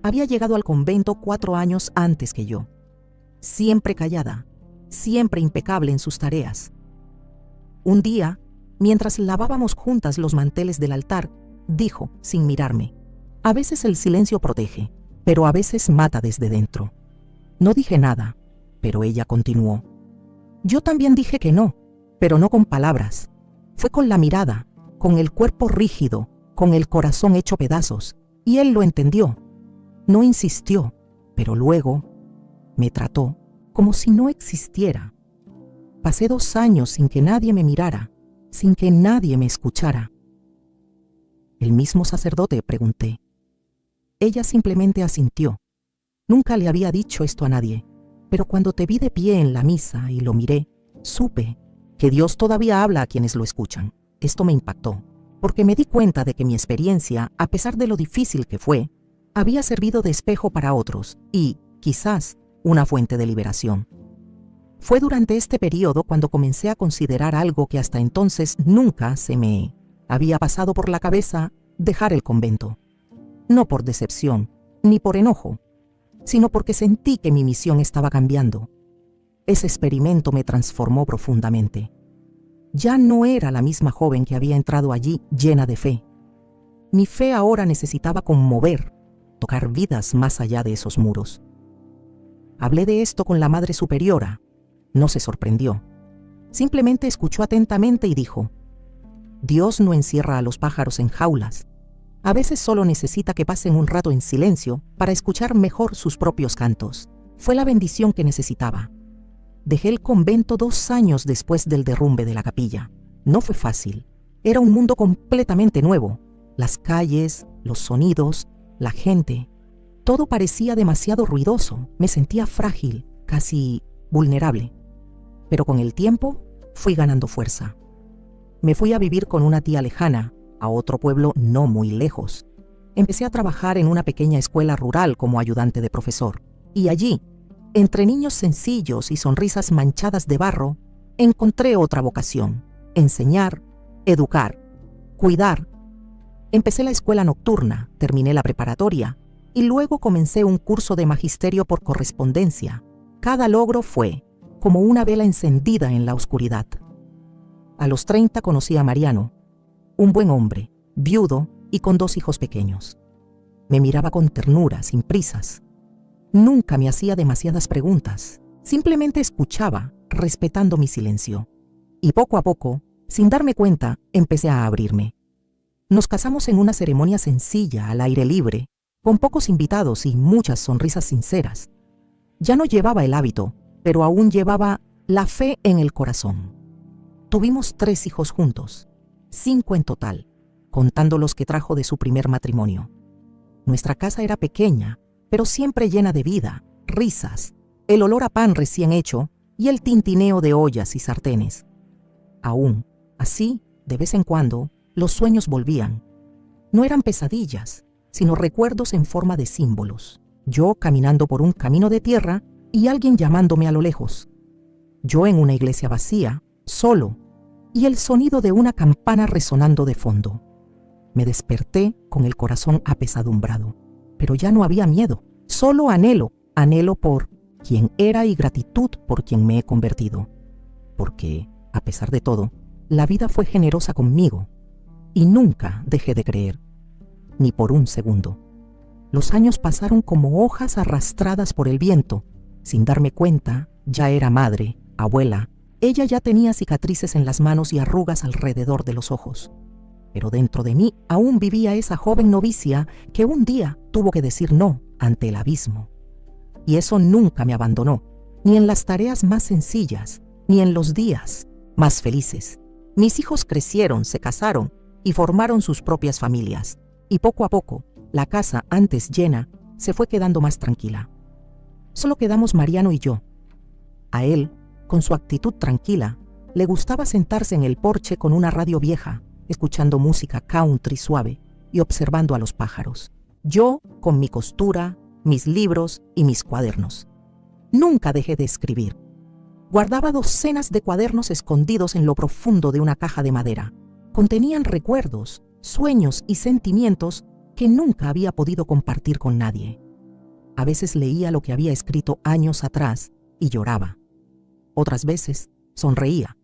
había llegado al convento 4 años antes que yo. Siempre callada, siempre impecable en sus tareas. Un día, mientras lavábamos juntas los manteles del altar, dijo, sin mirarme: a veces el silencio protege, pero a veces mata desde dentro. No dije nada, pero ella continuó. Yo también dije que no, pero no con palabras. Fue con la mirada, con el cuerpo rígido, con el corazón hecho pedazos, y él lo entendió. No insistió, pero luego me trató como si no existiera. Pasé 2 años sin que nadie me mirara, sin que nadie me escuchara. ¿El mismo sacerdote?, pregunté. Ella simplemente asintió. Nunca le había dicho esto a nadie, pero cuando te vi de pie en la misa y lo miré, supe que Dios todavía habla a quienes lo escuchan. Esto me impactó, porque me di cuenta de que mi experiencia, a pesar de lo difícil que fue, había servido de espejo para otros y, quizás, una fuente de liberación. Fue durante este periodo cuando comencé a considerar algo que hasta entonces nunca se me había pasado por la cabeza: dejar el convento. No por decepción, ni por enojo, sino porque sentí que mi misión estaba cambiando. Ese experimento me transformó profundamente. Ya no era la misma joven que había entrado allí llena de fe. Mi fe ahora necesitaba conmover, tocar vidas más allá de esos muros. Hablé de esto con la Madre Superiora. No se sorprendió. Simplemente escuchó atentamente y dijo: Dios no encierra a los pájaros en jaulas. A veces solo necesita que pasen un rato en silencio para escuchar mejor sus propios cantos. Fue la bendición que necesitaba. Dejé el convento 2 años después del derrumbe de la capilla. No fue fácil. Era un mundo completamente nuevo. Las calles, los sonidos, la gente. Todo parecía demasiado ruidoso. Me sentía frágil, casi vulnerable. Pero con el tiempo fui ganando fuerza. Me fui a vivir con una tía lejana, a otro pueblo no muy lejos. Empecé a trabajar en una pequeña escuela rural como ayudante de profesor. Y allí, entre niños sencillos y sonrisas manchadas de barro, encontré otra vocación: enseñar, educar, cuidar. Empecé la escuela nocturna, terminé la preparatoria y luego comencé un curso de magisterio por correspondencia. Cada logro fue como una vela encendida en la oscuridad. A los 30 conocí a Mariano, un buen hombre, viudo y con 2 hijos pequeños. Me miraba con ternura, sin prisas. Nunca me hacía demasiadas preguntas. Simplemente escuchaba, respetando mi silencio. Y poco a poco, sin darme cuenta, empecé a abrirme. Nos casamos en una ceremonia sencilla, al aire libre, con pocos invitados y muchas sonrisas sinceras. Ya no llevaba el hábito, pero aún llevaba la fe en el corazón. Tuvimos 3 hijos juntos, 5 en total, contando los que trajo de su primer matrimonio. Nuestra casa era pequeña, pero siempre llena de vida, risas, el olor a pan recién hecho y el tintineo de ollas y sartenes. Aún, así, de vez en cuando, los sueños volvían. No eran pesadillas, sino recuerdos en forma de símbolos. Yo caminando por un camino de tierra y alguien llamándome a lo lejos. Yo en una iglesia vacía, solo, y el sonido de una campana resonando de fondo. Me desperté con el corazón apesadumbrado, pero ya no había miedo, solo anhelo por quien era y gratitud por quien me he convertido. Porque, a pesar de todo, la vida fue generosa conmigo y nunca dejé de creer, ni por un segundo. Los años pasaron como hojas arrastradas por el viento. Sin darme cuenta, ya era madre, abuela. Ella ya tenía cicatrices en las manos y arrugas alrededor de los ojos. Pero dentro de mí aún vivía esa joven novicia que un día tuvo que decir no ante el abismo. Y eso nunca me abandonó, ni en las tareas más sencillas, ni en los días más felices. Mis hijos crecieron, se casaron y formaron sus propias familias. Y poco a poco, la casa, antes llena, se fue quedando más tranquila. Solo quedamos Mariano y yo. A él, con su actitud tranquila, le gustaba sentarse en el porche con una radio vieja, escuchando música country suave y observando a los pájaros. Yo con mi costura, mis libros y mis cuadernos. Nunca dejé de escribir. Guardaba docenas de cuadernos escondidos en lo profundo de una caja de madera. Contenían recuerdos, sueños y sentimientos que nunca había podido compartir con nadie. A veces leía lo que había escrito años atrás y lloraba. Otras veces sonreía.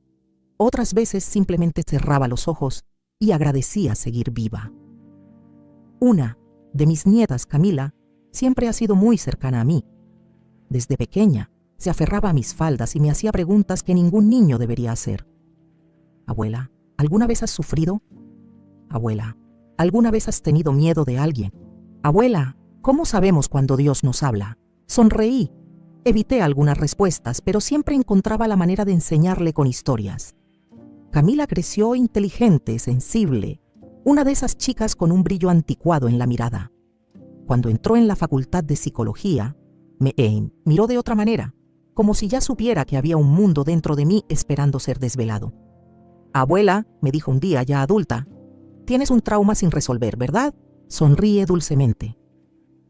Otras veces simplemente cerraba los ojos y agradecía seguir viva. Una de mis nietas, Camila, siempre ha sido muy cercana a mí. Desde pequeña se aferraba a mis faldas y me hacía preguntas que ningún niño debería hacer. Abuela, ¿alguna vez has sufrido? Abuela, ¿alguna vez has tenido miedo de alguien? Abuela, ¿cómo sabemos cuando Dios nos habla? Sonreí. Evité algunas respuestas, pero siempre encontraba la manera de enseñarle con historias. Camila creció inteligente, sensible, una de esas chicas con un brillo anticuado en la mirada. Cuando entró en la facultad de psicología, me miró de otra manera, como si ya supiera que había un mundo dentro de mí esperando ser desvelado. Abuela, me dijo un día ya adulta, tienes un trauma sin resolver, ¿verdad? Sonríe dulcemente.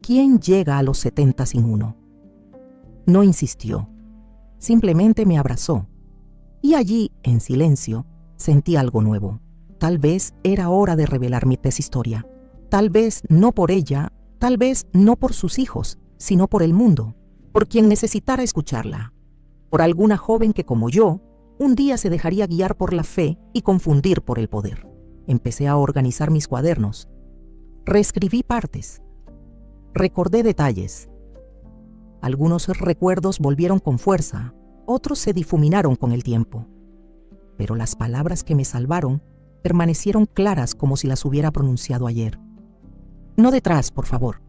¿Quién llega a los 70 sin uno? No insistió, simplemente me abrazó. Y allí, en silencio, sentí algo nuevo. Tal vez era hora de revelar mi historia. Tal vez no por ella, tal vez no por sus hijos, sino por el mundo, por quien necesitara escucharla. Por alguna joven que, como yo, Un día se dejaría guiar por la fe y confundir por el poder. Empecé a organizar mis cuadernos. Reescribí partes. Recordé detalles. Algunos recuerdos volvieron con fuerza, otros se difuminaron con el tiempo. Pero las palabras que me salvaron permanecieron claras como si las hubiera pronunciado ayer. No detrás, por favor.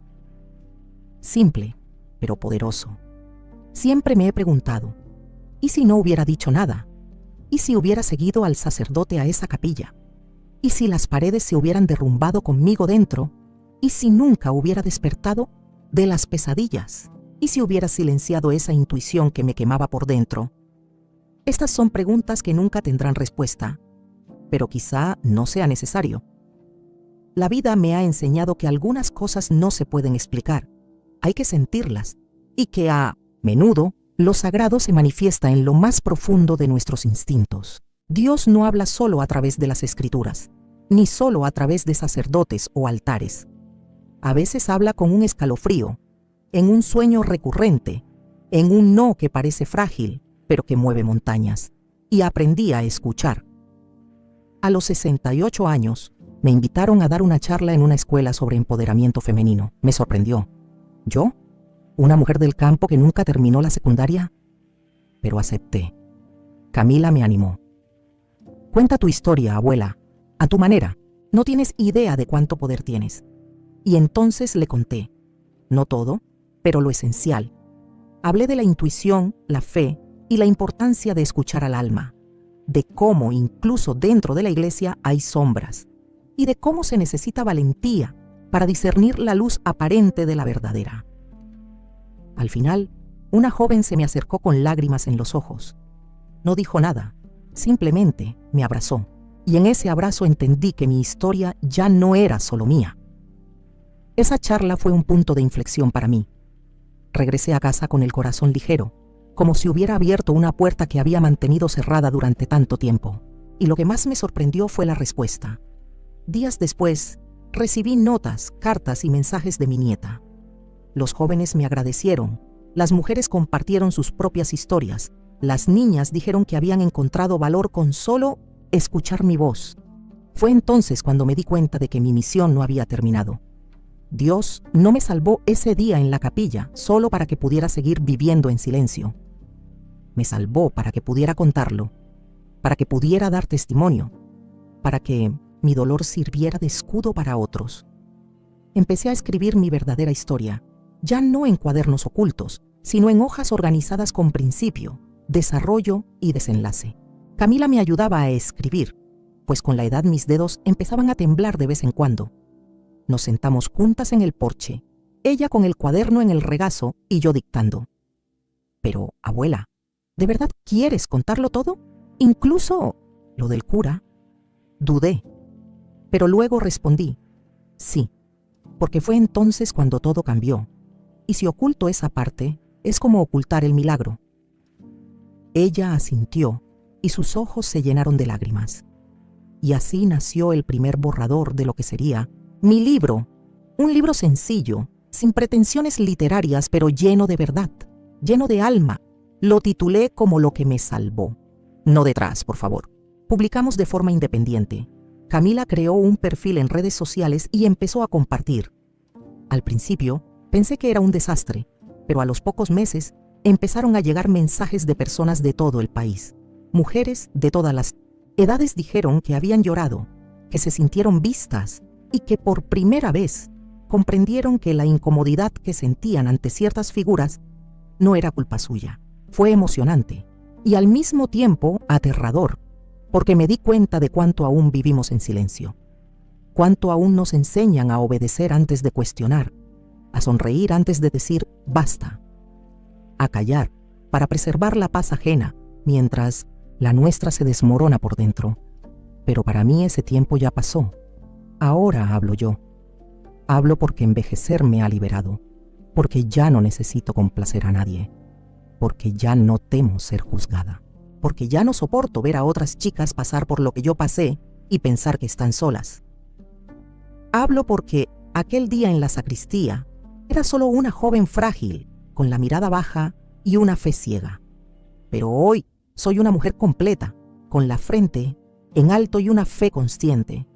Simple, pero poderoso. Siempre me he preguntado, ¿y si no hubiera dicho nada? ¿Y si hubiera seguido al sacerdote a esa capilla? ¿Y si las paredes se hubieran derrumbado conmigo dentro? ¿Y si nunca hubiera despertado de las pesadillas? ¿Y si hubiera silenciado esa intuición que me quemaba por dentro? Estas son preguntas que nunca tendrán respuesta, pero quizá no sea necesario. La vida me ha enseñado que algunas cosas no se pueden explicar, hay que sentirlas, y que a menudo lo sagrado se manifiesta en lo más profundo de nuestros instintos. Dios no habla solo a través de las escrituras, ni solo a través de sacerdotes o altares. A veces habla con un escalofrío, en un sueño recurrente, en un no que parece frágil, pero que mueve montañas. Y aprendí a escuchar. A los 68 años, me invitaron a dar una charla en una escuela sobre empoderamiento femenino. Me sorprendió. ¿Yo? ¿Una mujer del campo que nunca terminó la secundaria? Pero acepté. Camila me animó. Cuenta tu historia, abuela, a tu manera. No tienes idea de cuánto poder tienes. Y entonces le conté. No todo, pero lo esencial. Hablé de la intuición, la fe y la importancia de escuchar al alma. De cómo incluso dentro de la iglesia hay sombras. Y de cómo se necesita valentía para discernir la luz aparente de la verdadera. Al final, una joven se me acercó con lágrimas en los ojos. No dijo nada, simplemente me abrazó. Y en ese abrazo entendí que mi historia ya no era solo mía. Esa charla fue un punto de inflexión para mí. Regresé a casa con el corazón ligero, como si hubiera abierto una puerta que había mantenido cerrada durante tanto tiempo. Y lo que más me sorprendió fue la respuesta. Días después, recibí notas, cartas y mensajes de mi nieta. Los jóvenes me agradecieron, las mujeres compartieron sus propias historias, las niñas dijeron que habían encontrado valor con solo escuchar mi voz. Fue entonces cuando me di cuenta de que mi misión no había terminado. Dios no me salvó ese día en la capilla solo para que pudiera seguir viviendo en silencio. Me salvó para que pudiera contarlo, para que pudiera dar testimonio, para que mi dolor sirviera de escudo para otros. Empecé a escribir mi verdadera historia, ya no en cuadernos ocultos, sino en hojas organizadas con principio, desarrollo y desenlace. Camila me ayudaba a escribir, pues con la edad mis dedos empezaban a temblar de vez en cuando. Nos sentamos juntas en el porche, ella con el cuaderno en el regazo y yo dictando. Pero, abuela, ¿de verdad quieres contarlo todo? ¿Incluso lo del cura? Dudé, pero luego respondí, sí, porque fue entonces cuando todo cambió. Y si oculto esa parte, es como ocultar el milagro. Ella asintió y sus ojos se llenaron de lágrimas. Y así nació el primer borrador de lo que sería mi libro, un libro sencillo, sin pretensiones literarias, pero lleno de verdad, lleno de alma. Lo titulé como Lo que me salvó. No detrás, por favor. Publicamos de forma independiente. Camila creó un perfil en redes sociales y empezó a compartir. Al principio, pensé que era un desastre, pero a los pocos meses empezaron a llegar mensajes de personas de todo el país. Mujeres de todas las edades dijeron que habían llorado, que se sintieron vistas y que por primera vez comprendieron que la incomodidad que sentían ante ciertas figuras no era culpa suya. Fue emocionante y al mismo tiempo aterrador, porque me di cuenta de cuánto aún vivimos en silencio, cuánto aún nos enseñan a obedecer antes de cuestionar, a sonreír antes de decir basta, a callar para preservar la paz ajena mientras la nuestra se desmorona por dentro. Pero para mí ese tiempo ya pasó. Ahora hablo yo. Hablo porque envejecer me ha liberado, porque ya no necesito complacer a nadie, porque ya no temo ser juzgada, porque ya no soporto ver a otras chicas pasar por lo que yo pasé y pensar que están solas. Hablo porque aquel día en la sacristía era solo una joven frágil, con la mirada baja y una fe ciega. Pero hoy Soy una mujer completa, con la frente en alto y una fe consciente.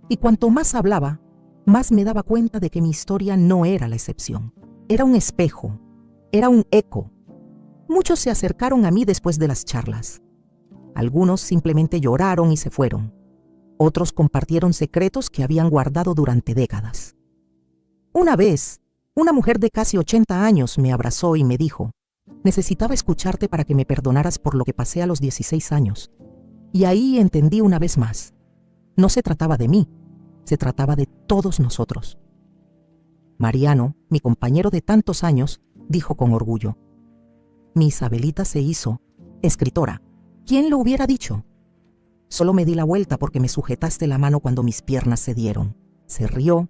Y cuanto más hablaba, más me daba cuenta de que mi historia no era la excepción. Era un espejo, era un eco. Muchos se acercaron a mí después de las charlas. Algunos simplemente lloraron y se fueron. Otros compartieron secretos que habían guardado durante décadas. Una vez, una mujer de casi 80 años me abrazó y me dijo: necesitaba escucharte para que me perdonaras por lo que pasé a los 16 años. Y ahí entendí una vez más. No se trataba de mí, se trataba de todos nosotros. Mariano, mi compañero de tantos años, dijo con orgullo: mi Isabelita se hizo escritora. ¿Quién lo hubiera dicho? Solo me di la vuelta porque me sujetaste la mano cuando mis piernas cedieron. Se rió,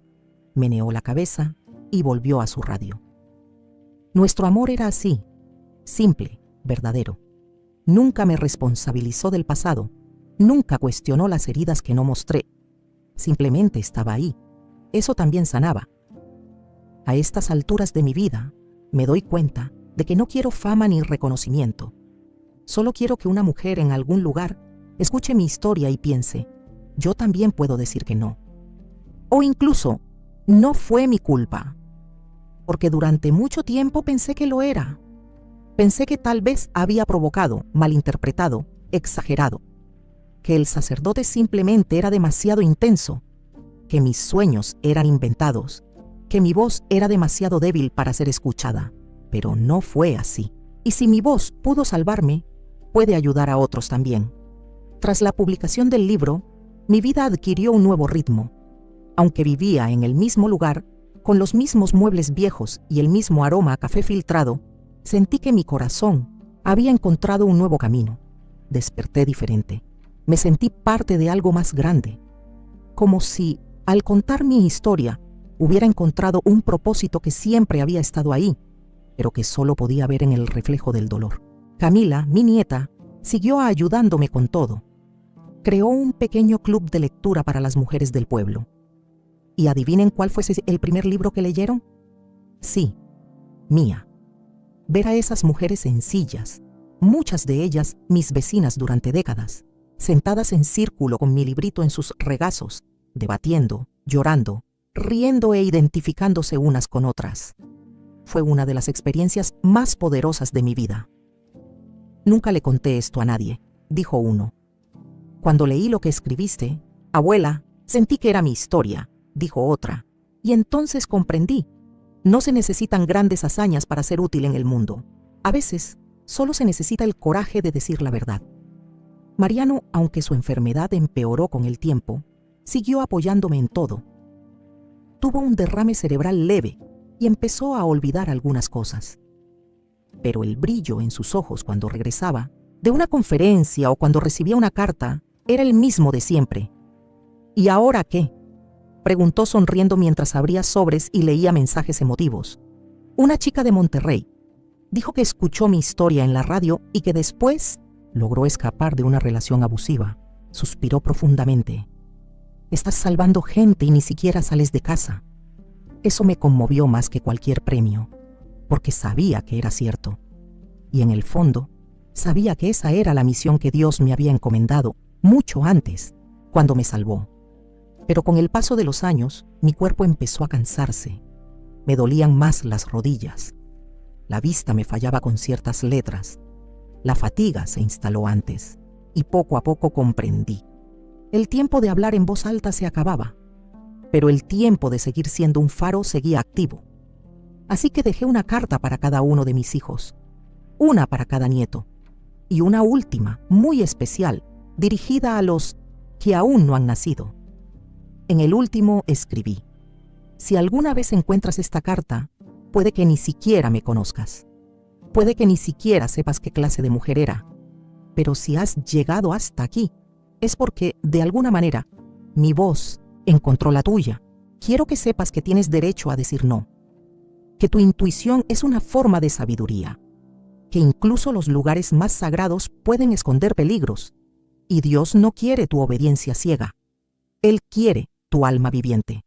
meneó la cabeza y volvió a su radio. Nuestro amor era así, simple, verdadero. Nunca me responsabilizó del pasado, nunca cuestionó las heridas que no mostré. Simplemente estaba ahí. Eso también sanaba. A estas alturas de mi vida, me doy cuenta de que no quiero fama ni reconocimiento. Solo quiero que una mujer en algún lugar escuche mi historia y piense: yo también puedo decir que no. O incluso, no fue mi culpa. Porque durante mucho tiempo pensé que lo era. Pensé que tal vez había provocado, malinterpretado, exagerado. Que el sacerdote simplemente era demasiado intenso. Que mis sueños eran inventados. Que mi voz era demasiado débil para ser escuchada. Pero no fue así. Y si mi voz pudo salvarme, puede ayudar a otros también. Tras la publicación del libro, mi vida adquirió un nuevo ritmo. Aunque vivía en el mismo lugar, con los mismos muebles viejos y el mismo aroma a café filtrado, sentí que mi corazón había encontrado un nuevo camino. Desperté diferente. Me sentí parte de algo más grande. Como si, al contar mi historia, hubiera encontrado un propósito que siempre había estado ahí, pero que solo podía ver en el reflejo del dolor. Camila, mi nieta, siguió ayudándome con todo. Creó un pequeño club de lectura para las mujeres del pueblo. ¿Y adivinen cuál fue el primer libro que leyeron? Sí, Mía. Ver a esas mujeres sencillas, muchas de ellas mis vecinas durante décadas, sentadas en círculo con mi librito en sus regazos, debatiendo, llorando, riendo e identificándose unas con otras. Fue una de las experiencias más poderosas de mi vida. Nunca le conté esto a nadie, dijo uno. Cuando leí lo que escribiste, abuela, sentí que era mi historia, dijo otra, y entonces comprendí. No se necesitan grandes hazañas para ser útil en el mundo. A veces, solo se necesita el coraje de decir la verdad. Mariano, aunque su enfermedad empeoró con el tiempo, siguió apoyándome en todo. Tuvo un derrame cerebral leve y empezó a olvidar algunas cosas. Pero el brillo en sus ojos cuando regresaba de una conferencia o cuando recibía una carta era el mismo de siempre. ¿Y ahora qué?, preguntó sonriendo mientras abría sobres y leía mensajes emotivos. Una chica de Monterrey dijo que escuchó mi historia en la radio y que después logró escapar de una relación abusiva. Suspiró profundamente. Estás salvando gente y ni siquiera sales de casa. Eso me conmovió más que cualquier premio, porque sabía que era cierto. Y en el fondo, sabía que esa era la misión que Dios me había encomendado mucho antes, cuando me salvó. Pero con el paso de los años, mi cuerpo empezó a cansarse. Me dolían más las rodillas. La vista me fallaba con ciertas letras. La fatiga se instaló antes, y poco a poco comprendí. El tiempo de hablar en voz alta se acababa, pero el tiempo de seguir siendo un faro seguía activo. Así que dejé una carta para cada uno de mis hijos, una para cada nieto, y una última, muy especial, dirigida a los que aún no han nacido. En el último escribí: si alguna vez encuentras esta carta, puede que ni siquiera me conozcas. Puede que ni siquiera sepas qué clase de mujer era. Pero si has llegado hasta aquí, es porque, de alguna manera, mi voz encontró la tuya. Quiero que sepas que tienes derecho a decir no. Que tu intuición es una forma de sabiduría. Que incluso los lugares más sagrados pueden esconder peligros. Y Dios no quiere tu obediencia ciega. Él quiere tu alma viviente.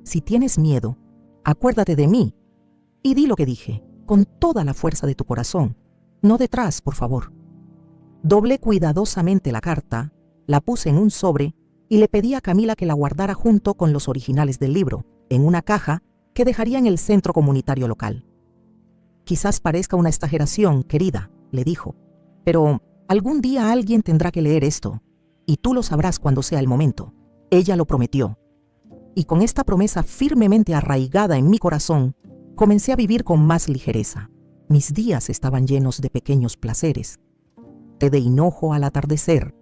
Si tienes miedo, acuérdate de mí y di lo que dije, con toda la fuerza de tu corazón. No detrás, por favor. Doblé cuidadosamente la carta, la puse en un sobre y le pedí a Camila que la guardara junto con los originales del libro, en una caja que dejaría en el centro comunitario local. Quizás parezca una exageración, querida, le dijo, pero algún día alguien tendrá que leer esto, y tú lo sabrás cuando sea el momento. Ella lo prometió. Y con esta promesa firmemente arraigada en mi corazón, comencé a vivir con más ligereza. Mis días estaban llenos de pequeños placeres. Té de hinojo al atardecer,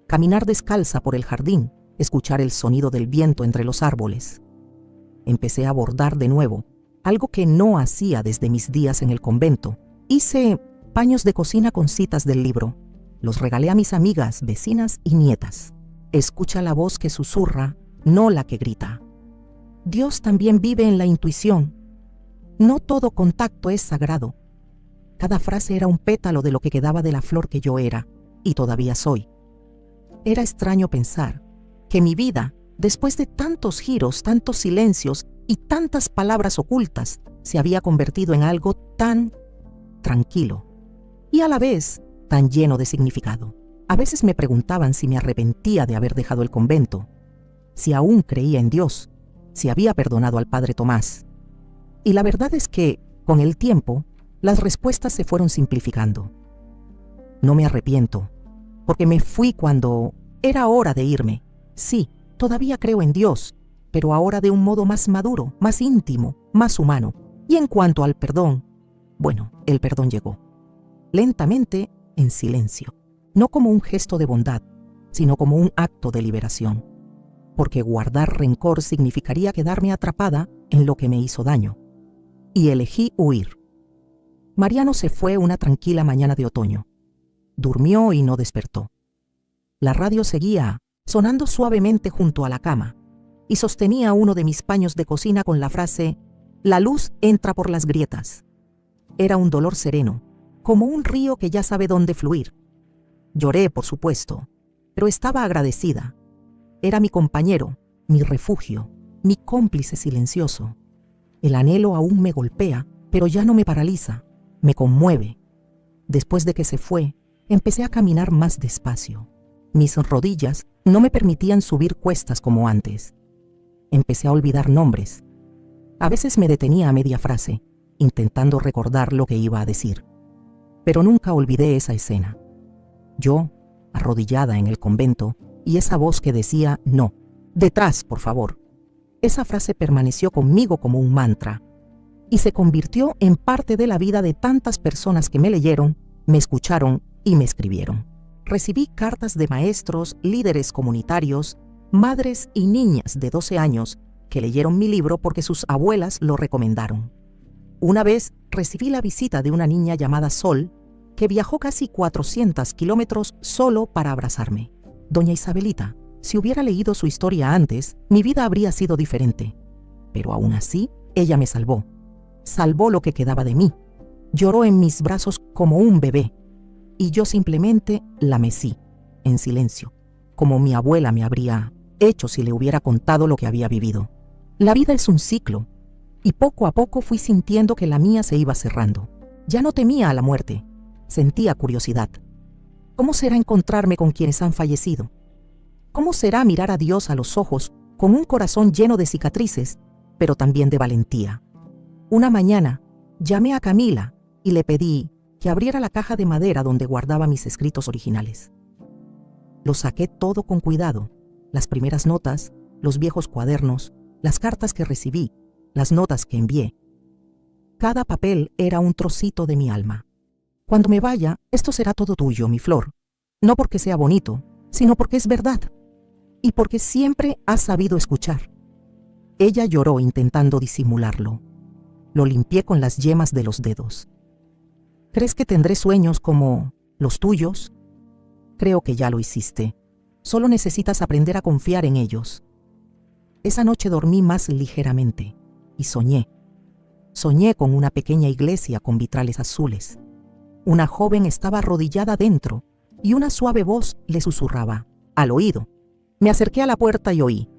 caminar descalza por el jardín, escuchar el sonido del viento entre los árboles. Empecé a bordar de nuevo, algo que no hacía desde mis días en el convento. Hice paños de cocina con citas del libro. Los regalé a mis amigas, vecinas y nietas. Escucha la voz que susurra, no la que grita. Dios también vive en la intuición. No todo contacto es sagrado. Cada frase era un pétalo de lo que quedaba de la flor que yo era, y todavía soy. Era extraño pensar que mi vida, después de tantos giros, tantos silencios y tantas palabras ocultas, se había convertido en algo tan tranquilo y a la vez tan lleno de significado. A veces me preguntaban si me arrepentía de haber dejado el convento, si aún creía en Dios, si había perdonado al padre Tomás. Y la verdad es que, con el tiempo, las respuestas se fueron simplificando. No me arrepiento, porque me fui cuando era hora de irme. Sí, todavía creo en Dios, pero ahora de un modo más maduro, más íntimo, más humano. Y en cuanto al perdón, bueno, el perdón llegó. Lentamente, en silencio. No como un gesto de bondad, sino como un acto de liberación. Porque guardar rencor significaría quedarme atrapada en lo que me hizo daño. Y elegí huir. Mariano se fue una tranquila mañana de otoño. Durmió y no despertó. La radio seguía sonando suavemente junto a la cama y sostenía uno de mis paños de cocina con la frase: «La luz entra por las grietas». Era un dolor sereno, como un río que ya sabe dónde fluir. Lloré, por supuesto, pero estaba agradecida. Era mi compañero, mi refugio, mi cómplice silencioso. El anhelo aún me golpea, pero ya no me paraliza, me conmueve. Después de que se fue, empecé a caminar más despacio. Mis rodillas no me permitían subir cuestas como antes. Empecé a olvidar nombres. A veces me detenía a media frase, intentando recordar lo que iba a decir. Pero nunca olvidé esa escena. Yo, arrodillada en el convento, y esa voz que decía «no, detrás, por favor». Esa frase permaneció conmigo como un mantra y se convirtió en parte de la vida de tantas personas que me leyeron, me escucharon y me escribieron. Recibí cartas de maestros, líderes comunitarios, madres y niñas de 12 años que leyeron mi libro porque sus abuelas lo recomendaron. Una vez recibí la visita de una niña llamada Sol, que viajó casi 400 kilómetros solo para abrazarme. Doña Isabelita, si hubiera leído su historia antes, mi vida habría sido diferente. Pero aún así, ella me salvó. Salvó lo que quedaba de mí. Lloró en mis brazos como un bebé. Y yo simplemente la mecí, en silencio, como mi abuela me habría hecho si le hubiera contado lo que había vivido. La vida es un ciclo, y poco a poco fui sintiendo que la mía se iba cerrando. Ya no temía a la muerte, sentía curiosidad. ¿Cómo será encontrarme con quienes han fallecido? ¿Cómo será mirar a Dios a los ojos con un corazón lleno de cicatrices, pero también de valentía? Una mañana llamé a Camila y le pedí que abriera la caja de madera donde guardaba mis escritos originales. Lo saqué todo con cuidado, las primeras notas, los viejos cuadernos, las cartas que recibí, las notas que envié. Cada papel era un trocito de mi alma. Cuando me vaya, esto será todo tuyo, mi flor. No porque sea bonito, sino porque es verdad. Y porque siempre has sabido escuchar. Ella lloró intentando disimularlo. Lo limpié con las yemas de los dedos. ¿Crees que tendré sueños como los tuyos? Creo que ya lo hiciste. Solo necesitas aprender a confiar en ellos. Esa noche dormí más ligeramente y soñé. Soñé con una pequeña iglesia con vitrales azules. Una joven estaba arrodillada dentro y una suave voz le susurraba al oído. Me acerqué a la puerta y oí: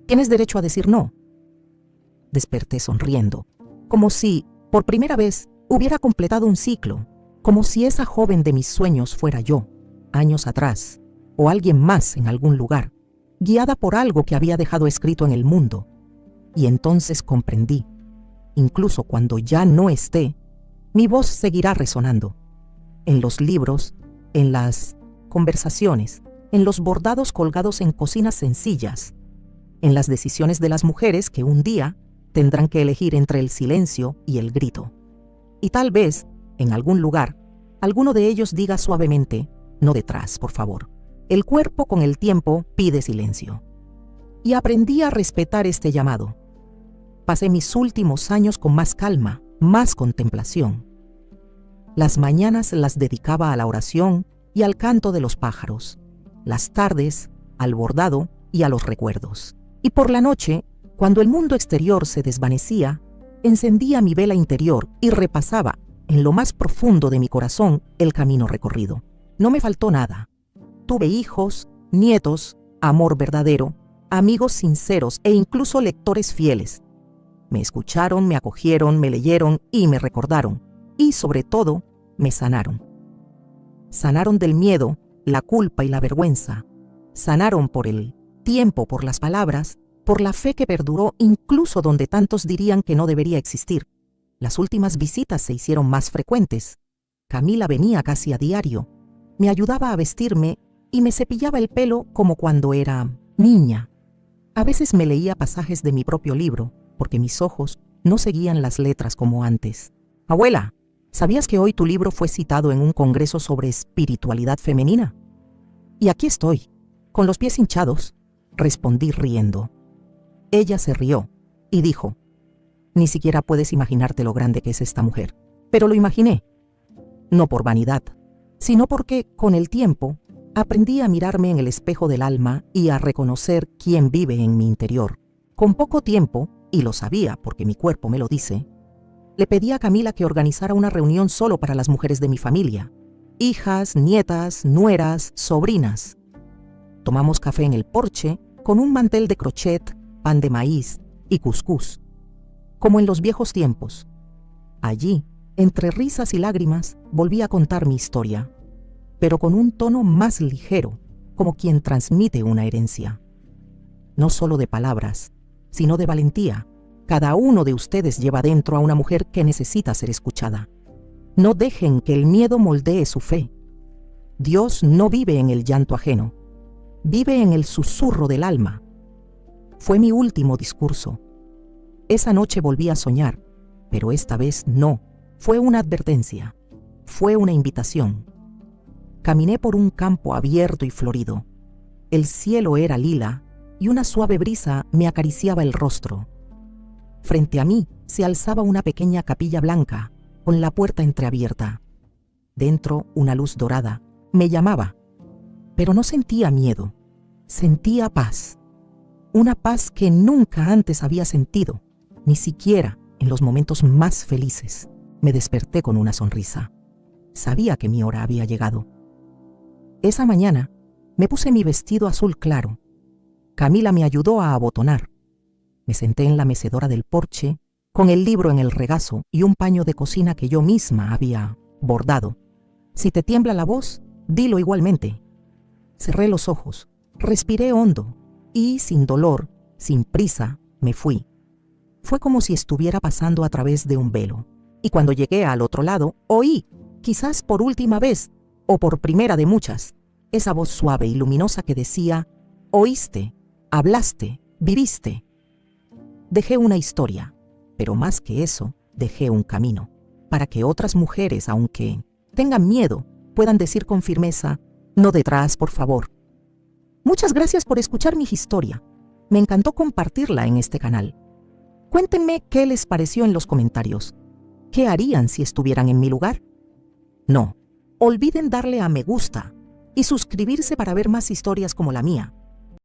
«Tienes derecho a decir no». Desperté sonriendo, como si, por primera vez, hubiera completado un ciclo, como si esa joven de mis sueños fuera yo. años atrás, o alguien más en algún lugar, guiada por algo que había dejado escrito en el mundo. Y entonces comprendí, incluso cuando ya no esté, mi voz seguirá resonando. En los libros, en las conversaciones, en los bordados colgados en cocinas sencillas, en las decisiones de las mujeres que un día tendrán que elegir entre el silencio y el grito. Y tal vez, en algún lugar, alguno de ellos diga suavemente: no detrás, por favor. El cuerpo con el tiempo pide silencio. Y aprendí a respetar este llamado. Pasé mis últimos años con más calma, más contemplación. Las mañanas las dedicaba a la oración y al canto de los pájaros, las tardes al bordado y a los recuerdos. Y por la noche, cuando el mundo exterior se desvanecía, encendía mi vela interior y repasaba, en lo más profundo de mi corazón, el camino recorrido. No me faltó nada. Tuve hijos, nietos, amor verdadero, amigos sinceros e incluso lectores fieles. Me escucharon, me acogieron, me leyeron y me recordaron. Y sobre todo, me sanaron. Sanaron del miedo, la culpa y la vergüenza. Sanaron por el tiempo, por las palabras, por la fe que perduró incluso donde tantos dirían que no debería existir. Las últimas visitas se hicieron más frecuentes. Camila venía casi a diario. Me ayudaba a vestirme y me cepillaba el pelo como cuando era niña. A veces me leía pasajes de mi propio libro, porque mis ojos no seguían las letras como antes. Abuela, ¿sabías que hoy tu libro fue citado en un congreso sobre espiritualidad femenina? Y aquí estoy, con los pies hinchados, respondí riendo. Ella se rió y dijo: ni siquiera puedes imaginarte lo grande que es esta mujer. Pero lo imaginé, no por vanidad, sino porque, con el tiempo, aprendí a mirarme en el espejo del alma y a reconocer quién vive en mi interior. Con poco tiempo, y lo sabía porque mi cuerpo me lo dice, le pedí a Camila que organizara una reunión solo para las mujeres de mi familia, hijas, nietas, nueras, sobrinas. Tomamos café en el porche con un mantel de crochet, pan de maíz y cuscús, como en los viejos tiempos. Allí, entre risas y lágrimas, volví a contar mi historia, pero con un tono más ligero, como quien transmite una herencia. No solo de palabras, sino de valentía. Cada uno de ustedes lleva dentro a una mujer que necesita ser escuchada. No dejen que el miedo moldee su fe. Dios no vive en el llanto ajeno, vive en el susurro del alma. Fue mi último discurso. Esa noche volví a soñar, pero esta vez no. Fue una advertencia, fue una invitación. Caminé por un campo abierto y florido. El cielo era lila y una suave brisa me acariciaba el rostro. Frente a mí se alzaba una pequeña capilla blanca, con la puerta entreabierta. Dentro, una luz dorada me llamaba, pero no sentía miedo, sentía paz. Una paz que nunca antes había sentido, ni siquiera en los momentos más felices. Me desperté con una sonrisa. Sabía que mi hora había llegado. Esa mañana me puse mi vestido azul claro. Camila me ayudó a abotonar. Me senté en la mecedora del porche, con el libro en el regazo y un paño de cocina que yo misma había bordado. Si te tiembla la voz, dilo igualmente. Cerré los ojos, respiré hondo y, sin dolor, sin prisa, me fui. Fue como si estuviera pasando a través de un velo. Y cuando llegué al otro lado, oí, quizás por última vez, o por primera de muchas, esa voz suave y luminosa que decía: oíste, hablaste, viviste. Dejé una historia, pero más que eso, dejé un camino, para que otras mujeres, aunque tengan miedo, puedan decir con firmeza: no detrás, por favor. Muchas gracias por escuchar mi historia. Me encantó compartirla en este canal. Cuéntenme qué les pareció en los comentarios. ¿Qué harían si estuvieran en mi lugar? No olviden darle a me gusta y suscribirse para ver más historias como la mía.